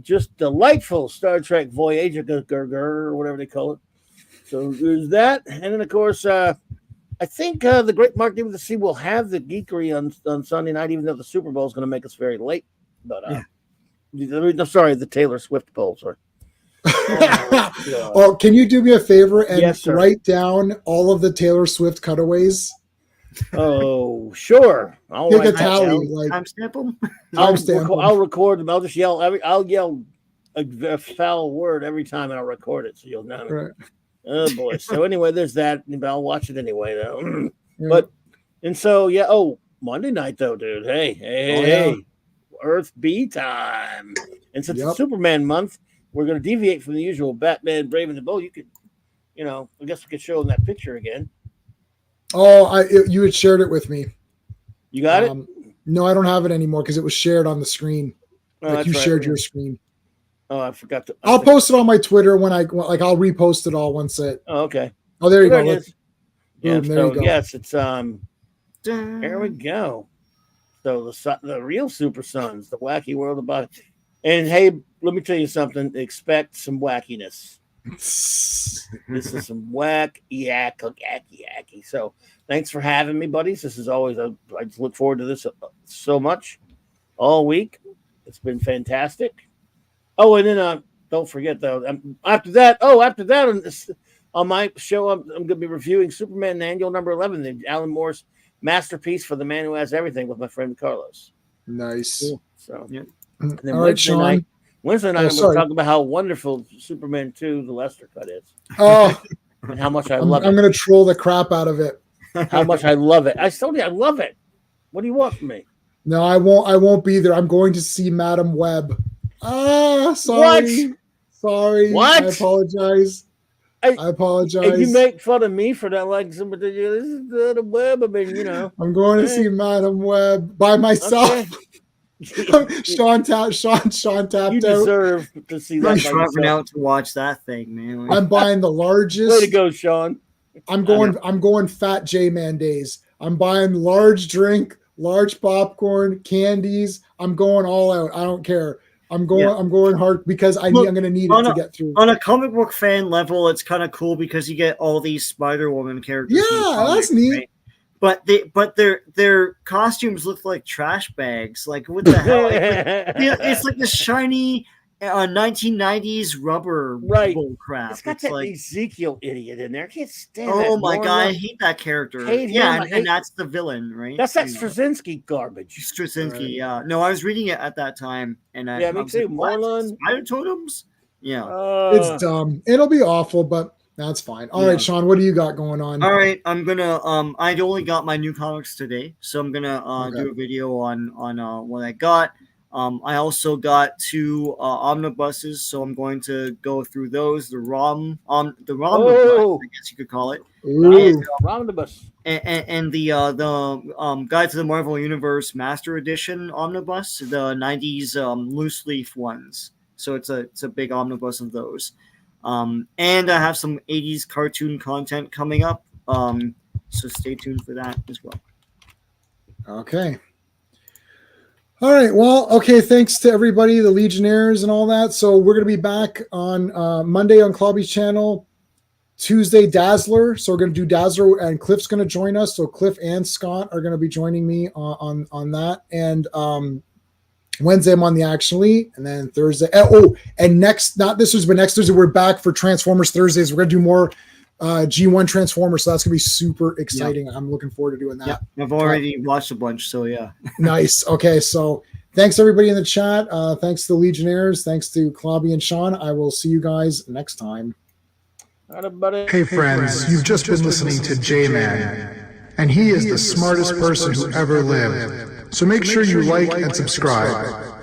just delightful Star Trek Voyager, or whatever they call it. So there's that. And then, of course, I think the great Mark David the Sea will have the geekery on Sunday night, even though the Super Bowl is going to make us very late. But I'm sorry, the Taylor Swift Bowl. Sorry. Oh, can you do me a favor and write down all of the Taylor Swift cutaways? Oh, sure. I'll take a tally. Timestamp them. I'll record them. I'll just yell. I'll yell a foul word every time, and I'll record it, so you'll know. Right. Oh boy. So anyway, there's that. But I'll watch it anyway, though. But and so yeah. Oh, Monday night though, dude. Hey. Earth B time. And since it's Superman month, we're going to deviate from the usual Batman, Brave and the Bold. You could, I guess we could show them that picture again. Oh, you had shared it with me. You got it? No, I don't have it anymore because it was shared on the screen. Like you shared your screen. Oh, I forgot to. I'll post it on my Twitter when I'll repost it all once it. Oh, okay. Oh, there you go. It is. Yeah, there you go. Yes, it's there we go. So the real Super Sons, the wacky world about it. And hey, let me tell you something. Expect some wackiness. This is some wacky. So thanks for having me, buddies. This is always I just look forward to this so much all week. It's been fantastic. Oh, and then don't forget though. After that on my show, I'm going to be reviewing Superman Annual number 11, the Alan Moore's masterpiece for the man who has everything, with my friend Carlos. Nice. Cool. So yeah. And then Wednesday night, we're talking about how wonderful Superman 2, the Lester cut is. Oh, and how much I love it. I'm going to troll the crap out of it. How much I love it. I told you I love it. What do you want from me? No, I won't be there. I'm going to see Madam Web. Sorry. What? Sorry. What? I apologize. I apologize. And you make fun of me for that, like somebody. This is the Web. I mean, I'm going to see Madam Web by myself. Okay. Sean tapped You deserve to see that. I'm driving out to watch that thing, man. I'm buying the largest. Way to go, Sean. I'm going Fat J-Man days. I'm buying large drink, large popcorn, candies. I'm going all out. I don't care. I'm going hard because I'm going to need it to get through. On a comic book fan level, it's kind of cool because you get all these Spider-Woman characters. Yeah, that's neat. Right? But their costumes look like trash bags. Like what the hell? It's like the shiny 1990s rubber bull crap. It's got that Ezekiel idiot in there. I can't stand that. Oh my god, I hate that character. And that's the villain, right? That's that Straczynski garbage. Straczynski, yeah. No, I was reading it at that time, and me too. Marlon, Spider Totems. Yeah, it's dumb. It'll be awful, but that's fine. All right, Sean, what do you got going on? All right, I'm gonna I only got my new comics today, so I'm gonna do a video on what I got. I also got 2 omnibuses, so I'm going to go through those. The ROM, I guess you could call it. Omnibus. And the Guide to the Marvel Universe Master Edition omnibus, the 90s loose leaf ones. So it's a big omnibus of those. And I have some 80s cartoon content coming up. So stay tuned for that as well. Okay. All right. Well, okay. Thanks to everybody, the Legionnaires and all that. So we're going to be back on Monday on Clobby's channel, Tuesday Dazzler. So we're going to do Dazzler, and Cliff's going to join us. So Cliff and Scott are going to be joining me on that. And Wednesday I'm on the Action Elite, and then Thursday. And next Thursday we're back for Transformers Thursdays. We're going to do more G1 Transformer, so that's gonna be super exciting. I'm looking forward to doing that. Yeah, I've already watched a bunch, so yeah. Nice. Okay, so thanks everybody in the chat. Thanks to the Legionnaires. Thanks to Clobby and Sean. I will see you guys next time. Hey friends, you've just been listening to J-Man, and he is the smartest person who ever lived. So make sure you like and subscribe.